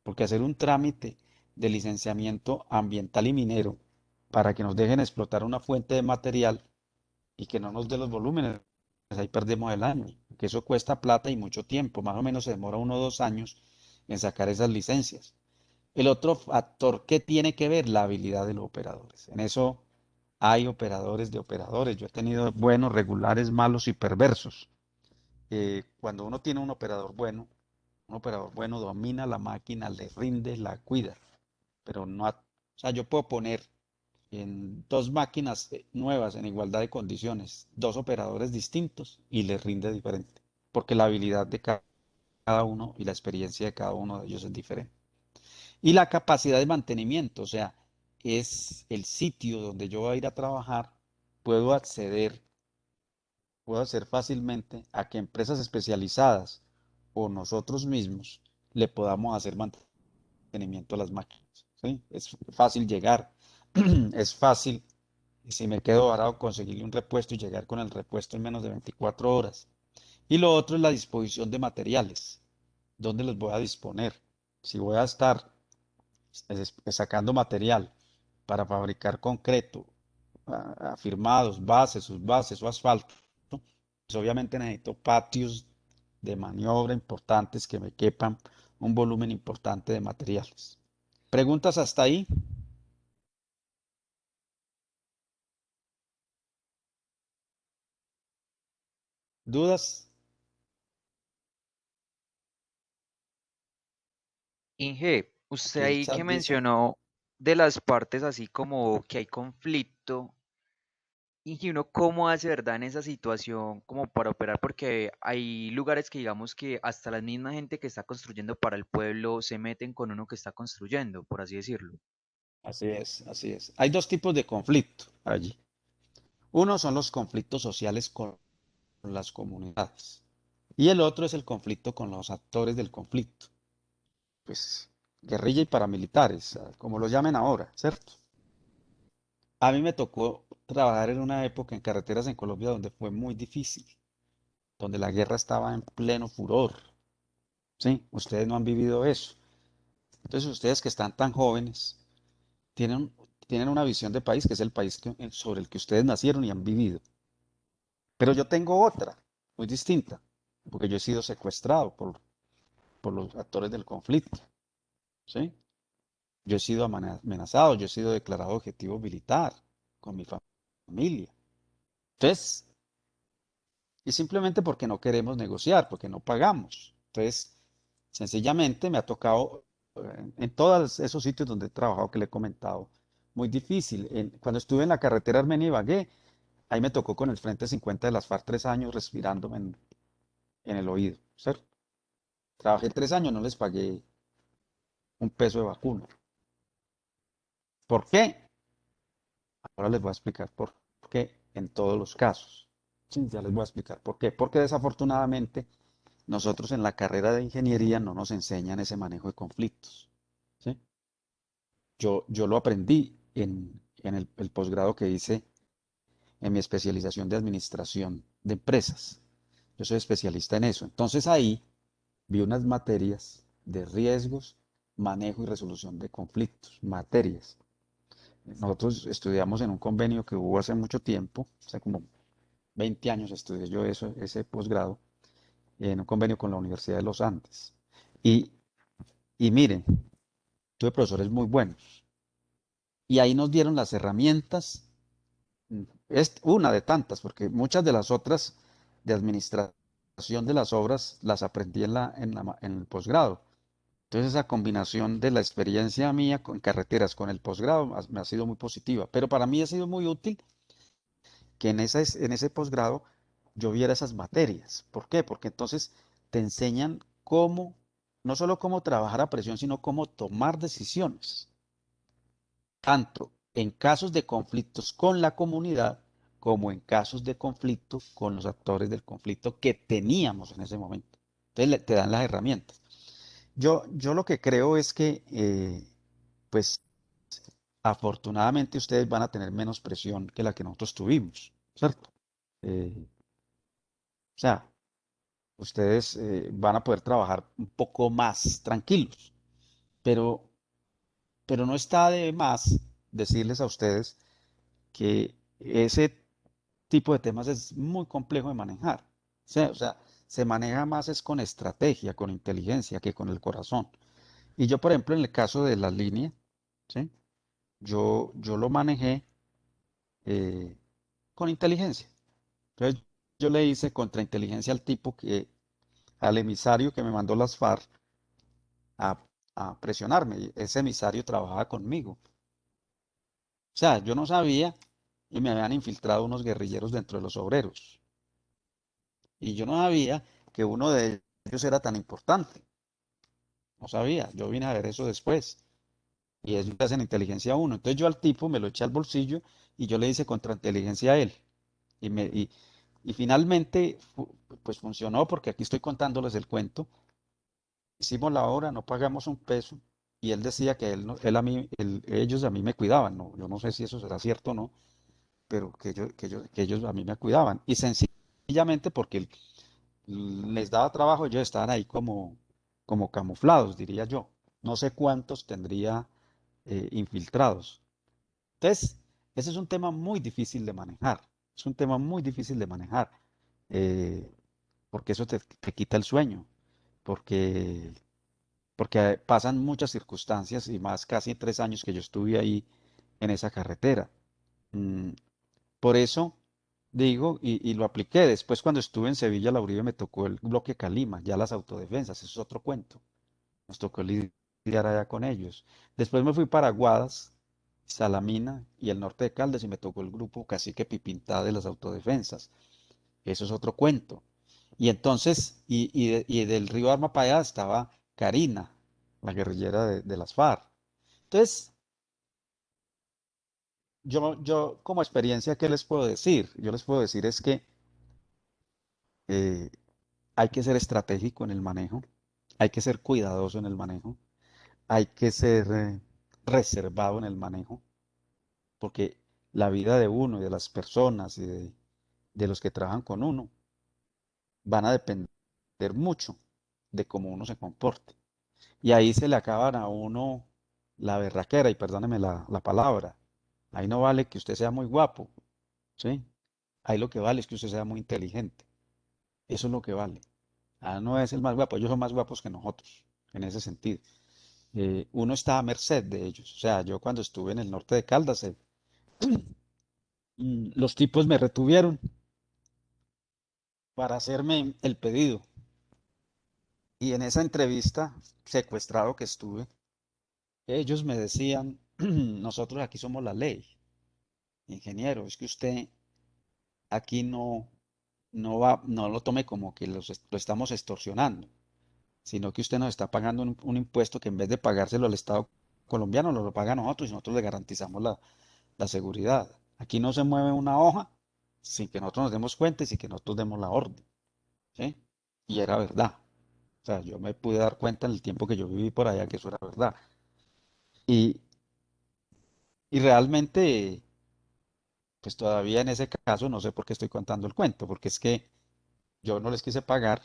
porque hacer un trámite de licenciamiento ambiental y minero para que nos dejen explotar una fuente de material y que no nos dé los volúmenes, pues ahí perdemos el año, que eso cuesta plata y mucho tiempo, más o menos se demora 1 o 2 años en sacar esas licencias. El otro factor que tiene que ver la habilidad de los operadores. En eso hay operadores de operadores. Yo he tenido buenos, regulares, malos y perversos. Cuando uno tiene un operador bueno domina la máquina, le rinde, la cuida, pero no, o sea, yo puedo poner en dos máquinas nuevas en igualdad de condiciones, dos operadores distintos y les rinde diferente, porque la habilidad de cada uno y la experiencia de cada uno de ellos es diferente. Y la capacidad de mantenimiento, o sea, es el sitio donde yo voy a ir a trabajar, puedo acceder, puedo hacer fácilmente a que empresas especializadas o nosotros mismos le podamos hacer mantenimiento a las máquinas, ¿sí? Es fácil llegar, es fácil, si me quedo varado, conseguirle un repuesto y llegar con el repuesto en menos de 24 horas. Y lo otro es la disposición de materiales. ¿Dónde los voy a disponer? Si voy a estar sacando material para fabricar concreto, afirmados, bases, subbases o asfalto, pues obviamente necesito patios de maniobra importantes que me quepan un volumen importante de materiales. ¿Preguntas hasta ahí? ¿Dudas? Inge, usted Aquí el ahí que chat dice, mencionó de las partes así como que hay conflicto, y uno cómo hace, ¿verdad? En esa situación como para operar, porque hay lugares que digamos que hasta la misma gente que está construyendo para el pueblo se meten con uno que está construyendo, por así decirlo. así es, así es. Hay dos tipos de conflicto allí. Uno son los conflictos sociales con las comunidades y el otro es el conflicto con los actores del conflicto, pues guerrilla y paramilitares, como lo llamen ahora, ¿cierto? A mí me tocó trabajar en una época en carreteras en Colombia donde fue muy difícil, donde la guerra estaba en pleno furor, ¿sí? Ustedes no han vivido eso. Entonces ustedes que están tan jóvenes tienen, tienen una visión de país que es el país sobre el que ustedes nacieron y han vivido. Pero yo tengo otra, muy distinta, porque yo he sido secuestrado por los actores del conflicto, ¿sí? Yo he sido amenazado, yo he sido declarado objetivo militar con mi familia. Entonces, y simplemente porque no queremos negociar, porque no pagamos. Entonces, sencillamente me ha tocado en todos esos sitios donde he trabajado que le he comentado, muy difícil. Cuando estuve en la carretera Armenia-Ibagué, ahí me tocó con el Frente 50 de las FARC 3 años respirándome en el oído, ¿cierto? Trabajé 3 años, no les pagué un peso de vacuna. ¿Por qué? Ahora les voy a explicar por qué en todos los casos. Sí, ya les voy a explicar por qué. Porque desafortunadamente nosotros en la carrera de ingeniería no nos enseñan ese manejo de conflictos. ¿Sí? Yo lo aprendí en el posgrado que hice en mi especialización de administración de empresas. Yo soy especialista en eso. Entonces ahí vi unas materias de riesgos, manejo y resolución de conflictos, materias. Nosotros estudiamos en un convenio que hubo hace mucho tiempo, hace como 20 años estudié yo eso, ese posgrado, en un convenio con la Universidad de los Andes. Y, y miren, tuve profesores muy buenos. Y ahí nos dieron las herramientas, es una de tantas, porque muchas de las otras de administración de las obras las aprendí en el posgrado. Entonces esa combinación de la experiencia mía con carreteras con el posgrado me ha sido muy positiva, pero para mí ha sido muy útil que en ese posgrado yo viera esas materias. ¿Por qué? Porque entonces te enseñan cómo, no solo cómo trabajar a presión, sino cómo tomar decisiones, tanto en casos de conflictos con la comunidad como en casos de conflicto con los actores del conflicto que teníamos en ese momento. Entonces te dan las herramientas. Yo lo que creo es que, pues, afortunadamente ustedes van a tener menos presión que la que nosotros tuvimos, ¿cierto? Eh, o sea, ustedes van a poder trabajar un poco más tranquilos, pero, pero no está de más decirles a ustedes que ese tipo de temas es muy complejo de manejar. O sea, se maneja más es con estrategia, con inteligencia, que con el corazón. Y yo, por ejemplo, en el caso de la línea, ¿sí? Yo lo manejé eh, con inteligencia. Entonces, yo le hice contrainteligencia al tipo al emisario que me mandó las FARC a, a presionarme. Ese emisario trabajaba conmigo. O sea, yo no sabía y me habían infiltrado unos guerrilleros dentro de los obreros. Y yo no sabía que uno de ellos era tan importante. No sabía. Yo vine a ver eso después. Y ellos hacen inteligencia a uno. Entonces yo al tipo me lo eché al bolsillo y yo le hice contrainteligencia a él. Y finalmente, pues funcionó porque aquí estoy contándoles el cuento. Hicimos la obra, no pagamos un peso y él decía que ellos a mí me cuidaban. No, yo no sé si eso será cierto o no, pero que ellos a mí me cuidaban. Y sencillamente porque les daba trabajo, ellos estaban ahí como camuflados, diría yo. No sé cuántos tendría infiltrados. Entonces, ese es un tema muy difícil de manejar. Es un tema muy difícil de manejar, eh, porque eso te quita el sueño, porque porque pasan muchas circunstancias y más casi 3 años que yo estuve ahí en esa carretera. Mm, Por eso digo, y lo apliqué. Después, cuando estuve en Sevilla, la Uribe, me tocó el bloque Calima, ya las autodefensas, eso es otro cuento. Nos tocó lidiar allá con ellos. Después me fui para Guadas, Salamina y el norte de Caldas y me tocó el grupo Cacique Pipintá de las autodefensas. Eso es otro cuento. Y entonces, y del río Arma para allá estaba Karina, la guerrillera de las FARC. Entonces, yo como experiencia, ¿qué les puedo decir? Yo les puedo decir es que eh, hay que ser estratégico en el manejo, hay que ser cuidadoso en el manejo, hay que ser reservado en el manejo, porque la vida de uno y de las personas y de los que trabajan con uno van a depender mucho de cómo uno se comporte. Y ahí se le acaban a uno la berraquera, y perdóneme la palabra. Ahí no vale que usted sea muy guapo, ¿sí? Ahí lo que vale es que usted sea muy inteligente. Eso es lo que vale. Ah, no es el más guapo, ellos son más guapos que nosotros, en ese sentido. Uno está a merced de ellos. O sea, yo cuando estuve en el norte de Caldas, los tipos me retuvieron para hacerme el pedido. Y en esa entrevista, secuestrado que estuve, ellos me decían, nosotros aquí somos la ley, ingeniero, es que usted aquí no lo tome como que lo estamos extorsionando, sino que usted nos está pagando un impuesto que en vez de pagárselo al Estado colombiano, lo paga a nosotros y nosotros le garantizamos la seguridad. Aquí no se mueve una hoja sin que nosotros nos demos cuenta y sin que nosotros demos la orden, ¿sí? Y era verdad. O sea, yo me pude dar cuenta en el tiempo que yo viví por allá que eso era verdad. Y, y realmente, pues todavía en ese caso no sé por qué estoy contando el cuento, porque es que yo no les quise pagar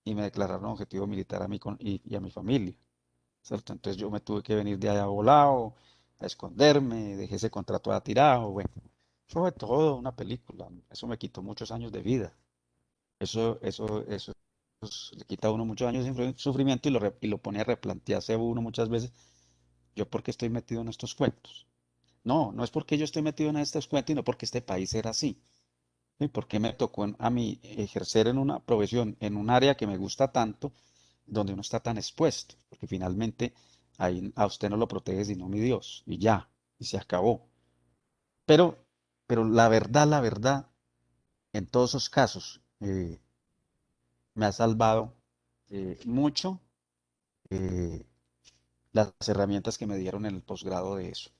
y me declararon objetivo militar a mí y a mi familia, ¿cierto? Entonces yo me tuve que venir de allá volado, a esconderme, dejé ese contrato allá tirado, bueno, eso fue todo una película, eso me quitó muchos años de vida, eso pues, le quita a uno muchos años de sufrimiento y lo pone a replantearse a uno muchas veces, yo por qué estoy metido en estos cuentos. No, no es porque yo estoy metido en estos cuentos, sino porque este país era así. ¿Sí? Porque me tocó a mí ejercer en una profesión, en un área que me gusta tanto, donde uno está tan expuesto, porque finalmente ahí a usted no lo protege sino mi Dios, y ya, y se acabó. Pero, pero la verdad, en todos esos casos, me ha salvado mucho eh, las herramientas que me dieron en el posgrado de eso.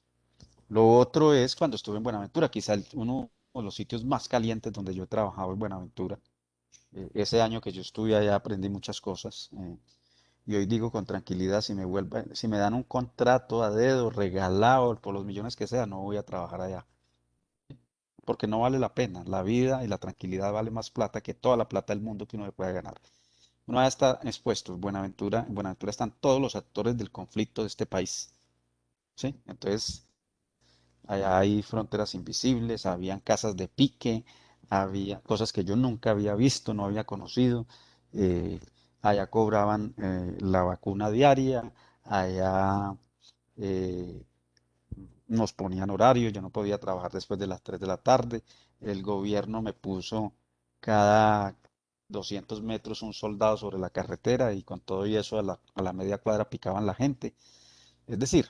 Lo otro es cuando estuve en Buenaventura, quizá uno de los sitios más calientes donde yo he trabajado en Buenaventura. Ese año que yo estuve allá aprendí muchas cosas. Y hoy digo con tranquilidad, si me dan un contrato a dedo, regalado por los millones que sea, no voy a trabajar allá. Porque no vale la pena. La vida y la tranquilidad vale más plata que toda la plata del mundo que uno se pueda ganar. Uno ya está expuesto. En Buenaventura están todos los actores del conflicto de este país. ¿Sí? Entonces, allá hay fronteras invisibles, habían casas de pique, había cosas que yo nunca había visto, no había conocido. eh, Allá cobraban la vacuna diaria, allá eh, nos ponían horarios, yo no podía trabajar después de las 3 de la tarde. El gobierno me puso cada 200 metros un soldado sobre la carretera y con todo y eso a la media cuadra picaban la gente. Es decir,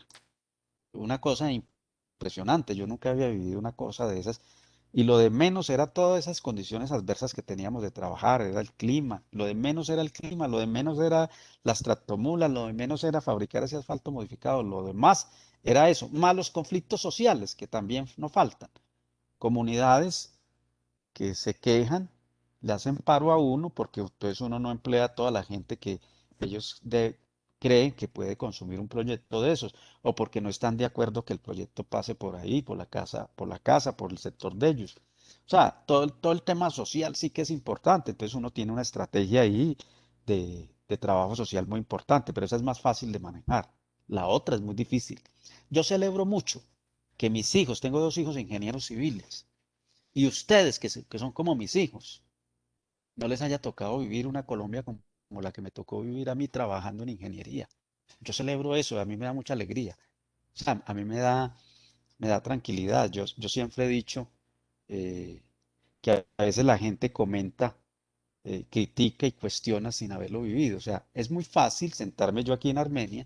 una cosa impresionante. Yo nunca había vivido una cosa de esas. Y lo de menos era todas esas condiciones adversas que teníamos de trabajar, era el clima. Lo de menos era el clima, lo de menos era las tractomulas, lo de menos era fabricar ese asfalto modificado, lo demás era eso, más los conflictos sociales que también no faltan. Comunidades que se quejan, le hacen paro a uno porque entonces uno no emplea a toda la gente que ellos creen que puede consumir un proyecto de esos, o porque no están de acuerdo que el proyecto pase por ahí, por el sector de ellos. O sea, todo el tema social sí que es importante, entonces uno tiene una estrategia ahí de trabajo social muy importante, pero esa es más fácil de manejar. La otra es muy difícil. Yo celebro mucho que mis hijos, tengo 2 hijos ingenieros civiles, y ustedes, que son como mis hijos, no les haya tocado vivir una Colombia como como la que me tocó vivir a mí trabajando en ingeniería. Yo celebro eso, a mí me da mucha alegría. O sea, a mí me da tranquilidad. Yo siempre he dicho eh, que a veces la gente comenta, critica y cuestiona sin haberlo vivido. O sea, es muy fácil sentarme yo aquí en Armenia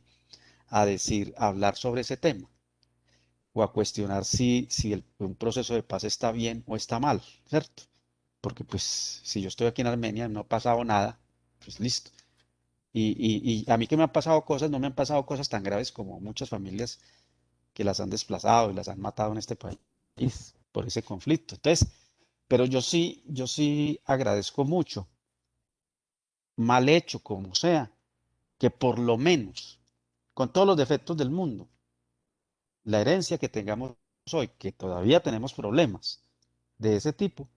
a decir, a hablar sobre ese tema o a cuestionar si un proceso de paz está bien o está mal, ¿cierto? Porque pues si yo estoy aquí en Armenia, no ha pasado nada, pues listo. Y a mí que me han pasado cosas, no me han pasado cosas tan graves como muchas familias que las han desplazado y las han matado en este país por ese conflicto. Entonces, pero yo sí agradezco mucho, mal hecho como sea, que por lo menos, con todos los defectos del mundo, la herencia que tengamos hoy, que todavía tenemos problemas de ese tipo,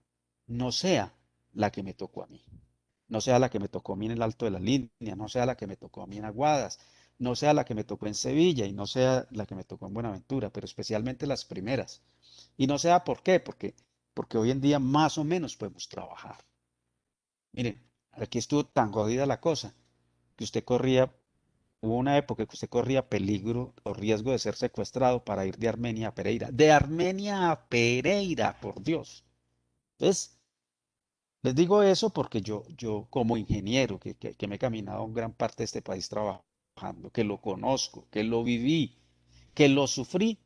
no sea la que me tocó a mí. No sea la que me tocó a mí en el Alto de la Línea, no sea la que me tocó a mí en Aguadas, no sea la que me tocó en Sevilla y no sea la que me tocó en Buenaventura, pero especialmente las primeras. Y no sea por qué, porque hoy en día más o menos podemos trabajar. Miren, aquí estuvo tan jodida la cosa que usted corría, hubo una época que usted corría peligro o riesgo de ser secuestrado para ir de Armenia a Pereira. De Armenia a Pereira, por Dios. Entonces, les digo eso porque yo como ingeniero, que me he caminado en gran parte de este país trabajando, que lo conozco, que lo viví, que lo sufrí,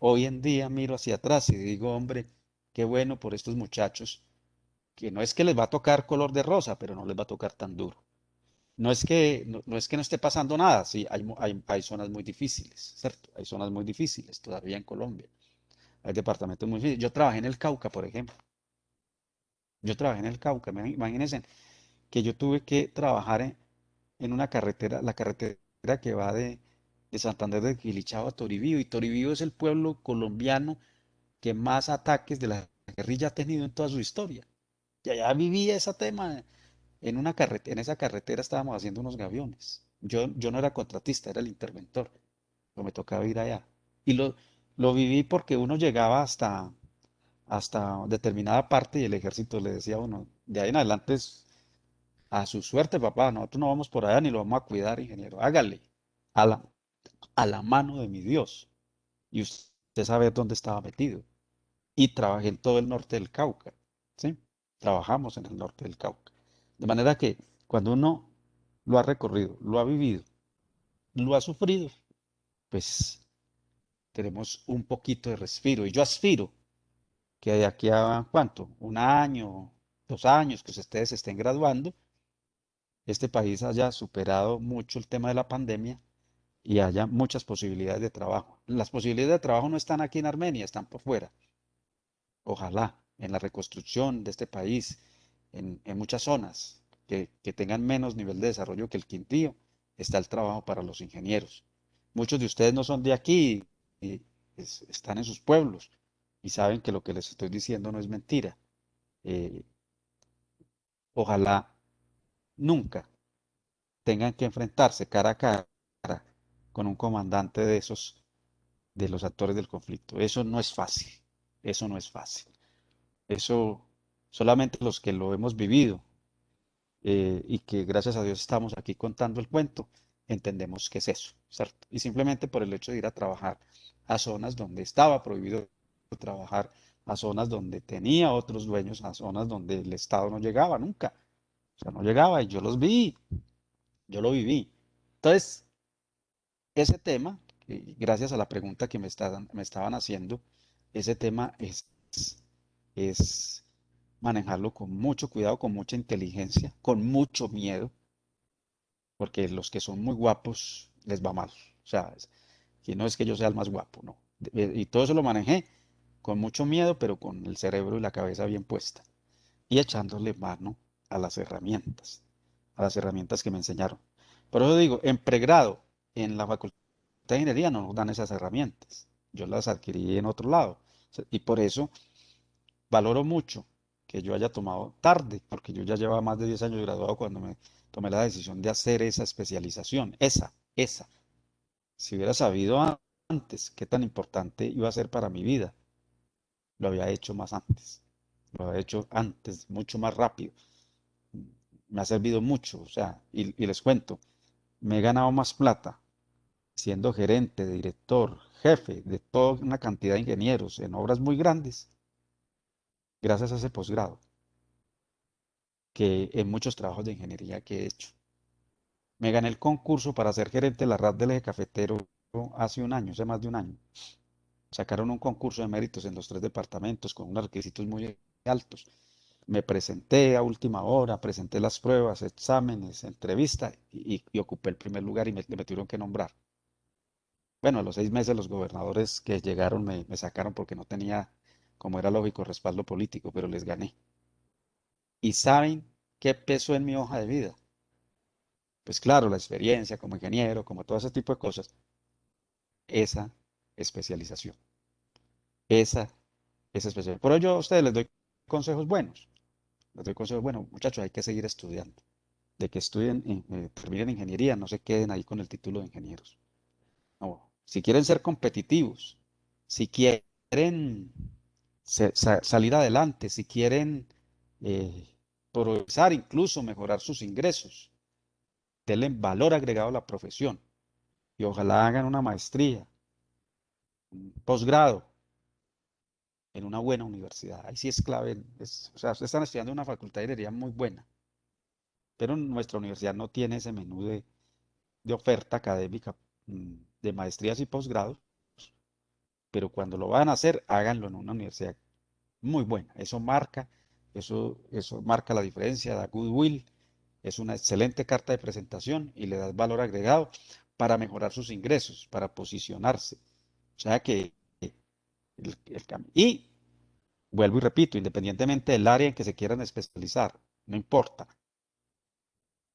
hoy en día miro hacia atrás y digo, hombre, qué bueno por estos muchachos, que no es que les va a tocar color de rosa, pero no les va a tocar tan duro. No es que no esté pasando nada, sí, hay zonas muy difíciles, ¿cierto? Hay zonas muy difíciles todavía en Colombia, hay departamentos muy difíciles. Yo trabajé en el Cauca, por ejemplo. Yo trabajé en el Cauca, imagínense que yo tuve que trabajar en una carretera, la carretera que va de Santander de Quilichao a Toribío, y Toribío es el pueblo colombiano que más ataques de la guerrilla ha tenido en toda su historia. Y allá vivía ese tema, en esa carretera estábamos haciendo unos gaviones. Yo no era contratista, era el interventor, pero me tocaba ir allá. Y lo viví porque uno llegaba hasta determinada parte y el ejército le decía a uno, de ahí en adelante es a su suerte, papá, nosotros no vamos por allá ni lo vamos a cuidar, ingeniero. Hágale a a la mano de mi Dios. Y usted sabe dónde estaba metido. Y trabajé en todo el norte del Cauca, ¿sí? Trabajamos en el norte del Cauca. De manera que cuando uno lo ha recorrido, lo ha vivido, lo ha sufrido, pues tenemos un poquito de respiro. Y yo aspiro que de aquí a ¿cuánto? Un año, 2 años, que ustedes se estén graduando, este país haya superado mucho el tema de la pandemia y haya muchas posibilidades de trabajo. Las posibilidades de trabajo no están aquí en Armenia, están por fuera. Ojalá en la reconstrucción de este país, en muchas zonas que tengan menos nivel de desarrollo que el Quindío, está el trabajo para los ingenieros. Muchos de ustedes no son de aquí, y están en sus pueblos y saben que lo que les estoy diciendo no es mentira. Eh, Ojalá nunca tengan que enfrentarse cara a cara con un comandante de esos, de los actores del conflicto. Eso no es fácil, eso no es fácil. Eso solamente los que lo hemos vivido, y que gracias a Dios estamos aquí contando el cuento, entendemos qué es eso, ¿cierto? Y simplemente por el hecho de ir a trabajar a zonas donde estaba prohibido trabajar, a zonas donde tenía otros dueños, a zonas donde el Estado no llegaba nunca. O sea, no llegaba y yo los vi, yo lo viví. Entonces, ese tema, gracias a la pregunta que me estaban haciendo, ese tema es manejarlo con mucho cuidado, con mucha inteligencia, con mucho miedo, porque los que son muy guapos les va mal. O sea, que no es que yo sea el más guapo, no. Y todo eso lo manejé con mucho miedo, pero con el cerebro y la cabeza bien puesta y echándole mano a las herramientas que me enseñaron. Por eso digo, en pregrado, en la Facultad de Ingeniería no nos dan esas herramientas. Yo las adquirí en otro lado. Y por eso valoro mucho que yo haya tomado tarde, porque yo ya llevaba más de 10 años graduado cuando me tomé la decisión de hacer esa especialización, esa. Si hubiera sabido antes qué tan importante iba a ser para mi vida, lo había hecho más antes, lo había hecho antes, mucho más rápido. me ha servido mucho, o sea, y les cuento, me he ganado más plata siendo gerente, director, jefe de toda una cantidad de ingenieros en obras muy grandes, gracias a ese posgrado, que en muchos trabajos de ingeniería que he hecho. Me gané el concurso para ser gerente de la RAD del eje cafetero hace un año, hace más de un año. Sacaron un concurso de méritos en los 3 departamentos con unos requisitos muy altos. Me presenté a última hora, presenté las pruebas, exámenes, entrevista y ocupé el primer lugar y me tuvieron que nombrar. Bueno, a los 6 meses los gobernadores que llegaron me sacaron porque no tenía, como era lógico, respaldo político, pero les gané. ¿Y saben qué pesó en mi hoja de vida? Pues claro, la experiencia como ingeniero, como todo ese tipo de cosas, esa especialización, esa, esa especialización. Por ello yo a ustedes les doy consejos buenos, les doy consejos buenos, muchachos, hay que seguir estudiando, de que estudien, terminen ingeniería, no se queden ahí con el título de ingenieros. No, si quieren ser competitivos, si quieren salir adelante, si quieren eh, progresar, incluso mejorar sus ingresos, denle valor agregado a la profesión y ojalá hagan una maestría, un posgrado en una buena universidad. Ahí sí es clave, o sea, ustedes están estudiando en una facultad de ingeniería muy buena, pero nuestra universidad no tiene ese menú de oferta académica de maestrías y posgrados, pero cuando lo van a hacer, háganlo en una universidad muy buena. Eso marca la diferencia, da goodwill, es una excelente carta de presentación y le da valor agregado para mejorar sus ingresos, para posicionarse. O sea que y vuelvo y repito, independientemente del área en que se quieran especializar, no importa,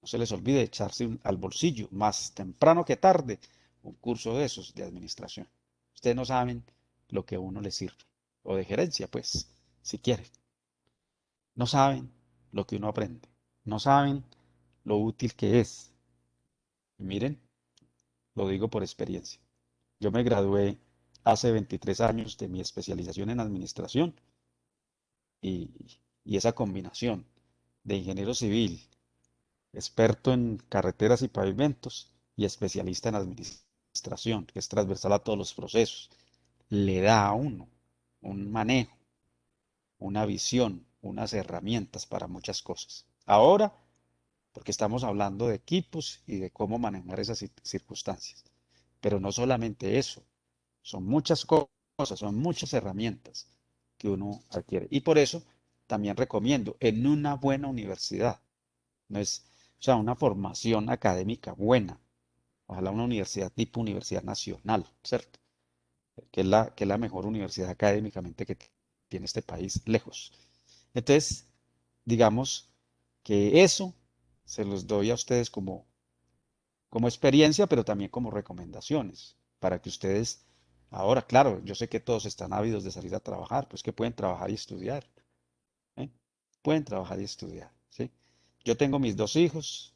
no se les olvide echarse al bolsillo, más temprano que tarde, un curso de esos de administración. Ustedes no saben lo que a uno les sirve, o de gerencia, pues, si quieren. No saben lo que uno aprende, no saben lo útil que es. Y miren, lo digo por experiencia. Yo me gradué hace 23 años de mi especialización en administración y, y esa combinación de ingeniero civil, experto en carreteras y pavimentos y especialista en administración, que es transversal a todos los procesos, le da a uno un manejo, una visión, unas herramientas para muchas cosas. Ahora, porque estamos hablando de equipos y de cómo manejar esas circunstancias. Pero no solamente eso, son muchas cosas, son muchas herramientas que uno adquiere. Y por eso también recomiendo en una buena universidad, no es, o sea, una formación académica buena, ojalá una universidad tipo Universidad Nacional, ¿cierto? Que es la mejor universidad académicamente que tiene este país, lejos. Entonces, digamos que eso se los doy a ustedes como experiencia, pero también como recomendaciones, para que ustedes, ahora, claro, yo sé que todos están ávidos de salir a trabajar, pues que pueden trabajar y estudiar, ¿eh? Pueden trabajar y estudiar, ¿sí? Yo tengo mis 2 hijos,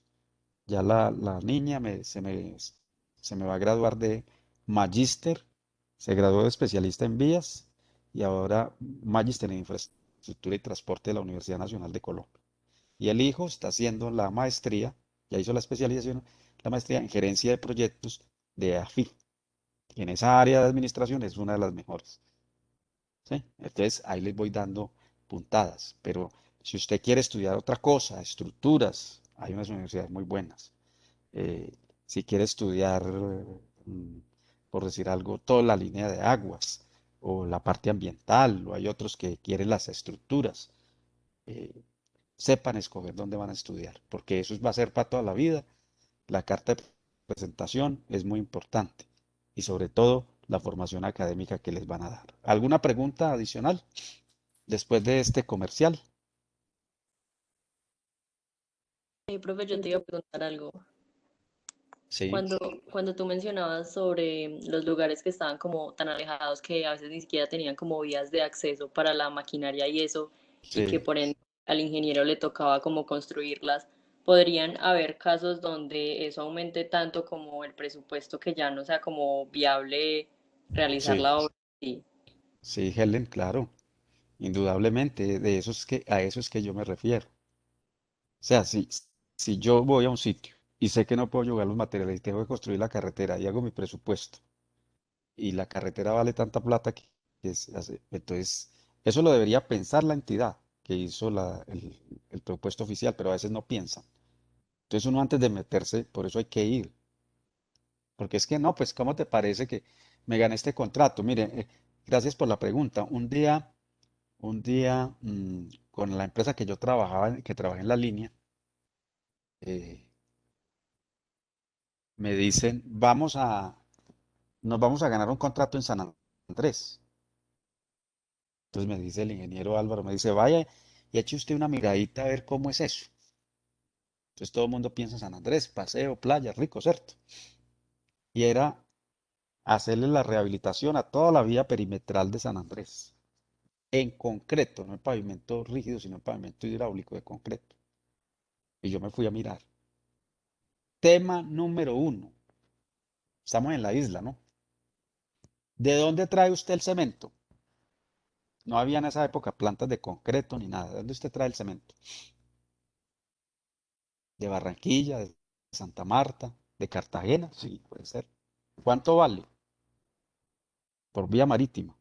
ya la niña se me va a graduar de magíster, se graduó de especialista en vías y ahora magíster en infraestructura y transporte de la Universidad Nacional de Colombia. Y el hijo está haciendo la maestría, ya hizo la especialización, la maestría en gerencia de proyectos de AFI. Y en esa área de administración es una de las mejores. ¿Sí? Entonces ahí les voy dando puntadas. Pero si usted quiere estudiar otra cosa, estructuras, hay unas universidades muy buenas. Si quiere estudiar, mm, por decir algo, toda la línea de aguas o la parte ambiental, o hay otros que quieren las estructuras. eh, Sepan escoger dónde van a estudiar, porque eso va a ser para toda la vida. La carta de presentación es muy importante y sobre todo la formación académica que les van a dar. ¿Alguna pregunta adicional después de este comercial? Profe, yo te iba a preguntar algo. Sí, Cuando tú mencionabas sobre los lugares que estaban como tan alejados que a veces ni siquiera tenían como vías de acceso para la maquinaria y eso, y que sí, por ende al ingeniero le tocaba como construirlas, podrían haber casos donde eso aumente tanto como el presupuesto que ya no sea como viable realizar sí, la obra. Sí. sí, Helen, claro, indudablemente, a eso es que yo me refiero. O sea, si yo voy a un sitio y sé que no puedo llevar los materiales y tengo que construir la carretera y hago mi presupuesto y la carretera vale tanta plata entonces eso lo debería pensar la entidad que hizo el presupuesto oficial, pero a veces no piensan. Entonces uno antes de meterse, por eso hay que ir, porque es que no, pues ¿cómo te parece que me gané este contrato? Mire, gracias por la pregunta. Un día, con la empresa que yo trabajaba, que trabajé en la línea, eh, me dicen, nos vamos a ganar un contrato en San Andrés. Entonces me dice el ingeniero Álvaro, me dice, vaya y eche usted una miradita a ver cómo es eso. Entonces todo el mundo piensa en San Andrés, paseo, playa, rico, ¿cierto? Y era hacerle la rehabilitación a toda la vía perimetral de San Andrés, en concreto, no en pavimento rígido, sino en pavimento hidráulico de concreto. Y yo me fui a mirar. Tema número uno, estamos en la isla, ¿no? ¿De dónde trae usted el cemento? No había en esa época plantas de concreto ni nada. ¿De dónde usted trae el cemento? ¿De Barranquilla, de Santa Marta, de Cartagena? Sí, puede ser. ¿Cuánto vale? Por vía marítima.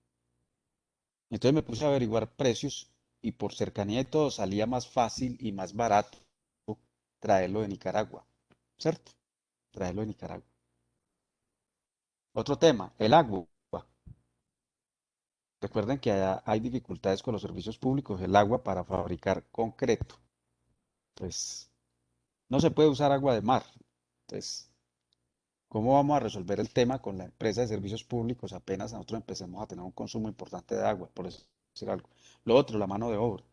Entonces me puse a averiguar precios y por cercanía y todo salía más fácil y más barato traerlo de Nicaragua, ¿cierto? Traerlo de Nicaragua. Otro tema, el agua. Recuerden que allá hay dificultades con los servicios públicos, el agua para fabricar concreto. Pues no se puede usar agua de mar. Entonces, ¿cómo vamos a resolver el tema con la empresa de servicios públicos apenas nosotros empecemos a tener un consumo importante de agua? Por eso decir algo. Lo otro, la mano de obra.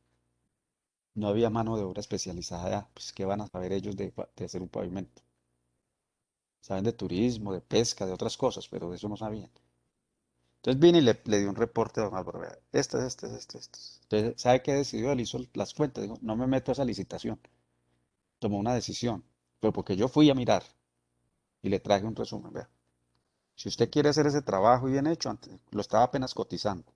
No había mano de obra especializada. Pues, ¿qué van a saber ellos de hacer un pavimento? Saben de turismo, de pesca, de otras cosas, pero de eso no sabían. Entonces vine y le di un reporte a don Álvaro. Vea, esto. Entonces, ¿sabe qué decidió? Él hizo las cuentas. Dijo, no me meto a esa licitación. Tomó una decisión. Pero porque yo fui a mirar y le traje un resumen. Vea, si usted quiere hacer ese trabajo bien hecho, lo estaba apenas cotizando.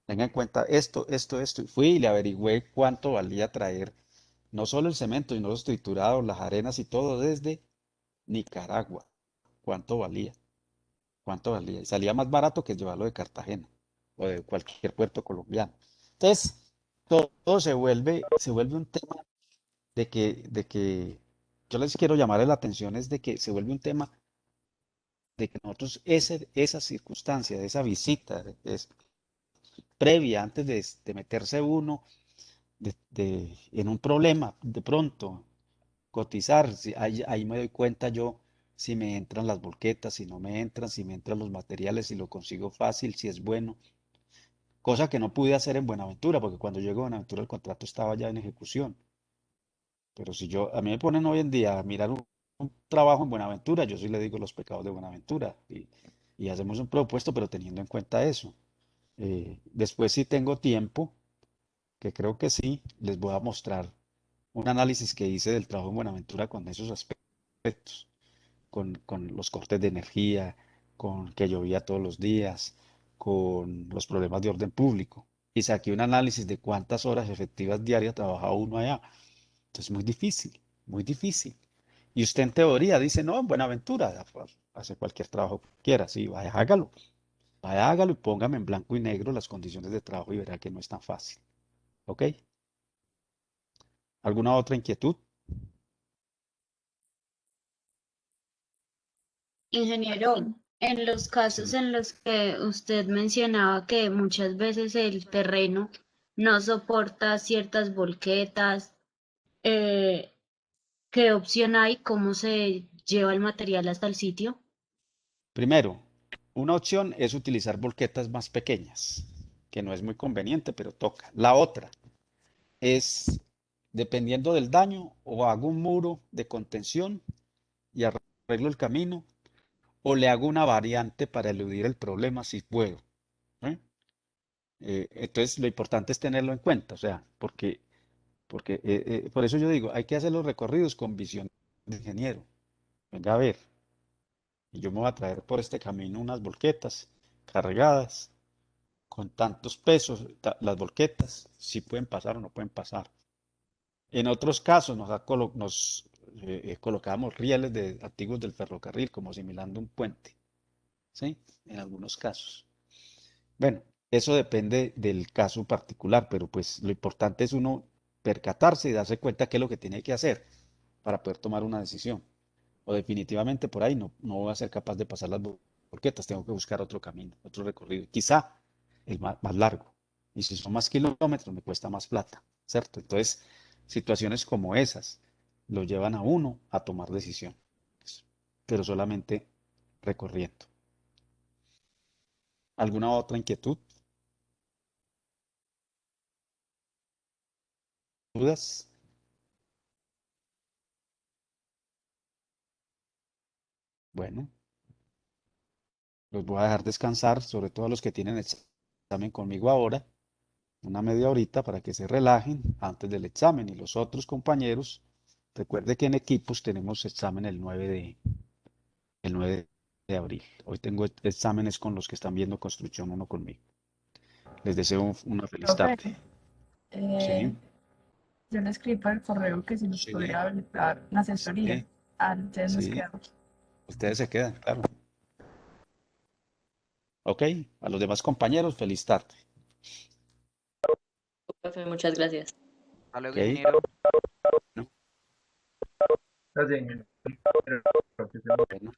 Tenga en cuenta esto. Y fui y le averigüé cuánto valía traer no solo el cemento, sino los triturados, las arenas y todo desde Nicaragua. ¿Cuánto valía? ¿Cuánto valía? Y salía más barato que llevarlo de Cartagena o de cualquier puerto colombiano. Entonces, todo se vuelve un tema de que yo les quiero llamar la atención es de que se vuelve un tema de que nosotros esa circunstancia, de esa visita previa antes de meterse uno en un problema, de pronto cotizar, ahí me doy cuenta yo si me entran las volquetas, si no me entran, si me entran los materiales, si lo consigo fácil, si es bueno, cosa que no pude hacer en Buenaventura, porque cuando llego a Buenaventura el contrato estaba ya en ejecución. Pero si a mí me ponen hoy en día a mirar un trabajo en Buenaventura, yo sí le digo los pecados de Buenaventura y hacemos un propuesto, pero teniendo en cuenta eso. Después, si tengo tiempo, que creo que sí, les voy a mostrar un análisis que hice del trabajo en Buenaventura con esos aspectos, con los cortes de energía, con que llovía todos los días, con los problemas de orden público. Y saqué un análisis de cuántas horas efectivas diarias trabajaba uno allá. Entonces, muy difícil, muy difícil. Y usted en teoría dice, no, en Buenaventura, hace cualquier trabajo que quiera, sí, vaya, hágalo y póngame en blanco y negro las condiciones de trabajo y verá que no es tan fácil. ¿Ok? ¿Alguna otra inquietud? Ingeniero, en los casos Sí. en los que usted mencionaba que muchas veces el terreno no soporta ciertas volquetas, eh, ¿qué opción hay? ¿Cómo se lleva el material hasta el sitio? Primero, una opción es utilizar volquetas más pequeñas, que no es muy conveniente, pero toca. La otra es, dependiendo del daño, o hago un muro de contención y arreglo el camino, o le hago una variante para eludir el problema si puedo. ¿Eh? Entonces, lo importante es tenerlo en cuenta, o sea, por eso yo digo, hay que hacer los recorridos con visión de ingeniero. Venga a ver, y yo me voy a traer por este camino unas volquetas cargadas con tantos pesos, las volquetas, si pueden pasar o no pueden pasar. En otros casos colocábamos rieles antiguos del ferrocarril, como simulando un puente, ¿sí? En algunos casos. Bueno, eso depende del caso particular, pero pues lo importante es uno percatarse y darse cuenta qué es lo que tiene que hacer para poder tomar una decisión. O definitivamente por ahí no voy a ser capaz de pasar las volquetas, tengo que buscar otro camino, otro recorrido, quizá el más largo. Y si son más kilómetros, me cuesta más plata, ¿cierto? Entonces, situaciones como esas lo llevan a uno a tomar decisiones, pero solamente recorriendo. ¿Alguna otra inquietud? ¿Dudas? Bueno, los voy a dejar descansar, sobre todo a los que tienen examen conmigo ahora, una media horita para que se relajen antes del examen. Y los otros compañeros, recuerde que en equipos tenemos examen el 9 de abril. Hoy tengo exámenes con los que están viendo Construcción 1 conmigo. Les deseo una feliz Profe, tarde. eh, Sí, yo le escribí por el correo que si nos sí, podría habilitar la asesoría. sí, Antes nos sí. quedamos. Ustedes se quedan, claro. Ok, a los demás compañeros, feliz tarde. Profe, muchas gracias. Hasta luego, Ok, ingeniero. bueno, Gracias, ingeniero. bueno.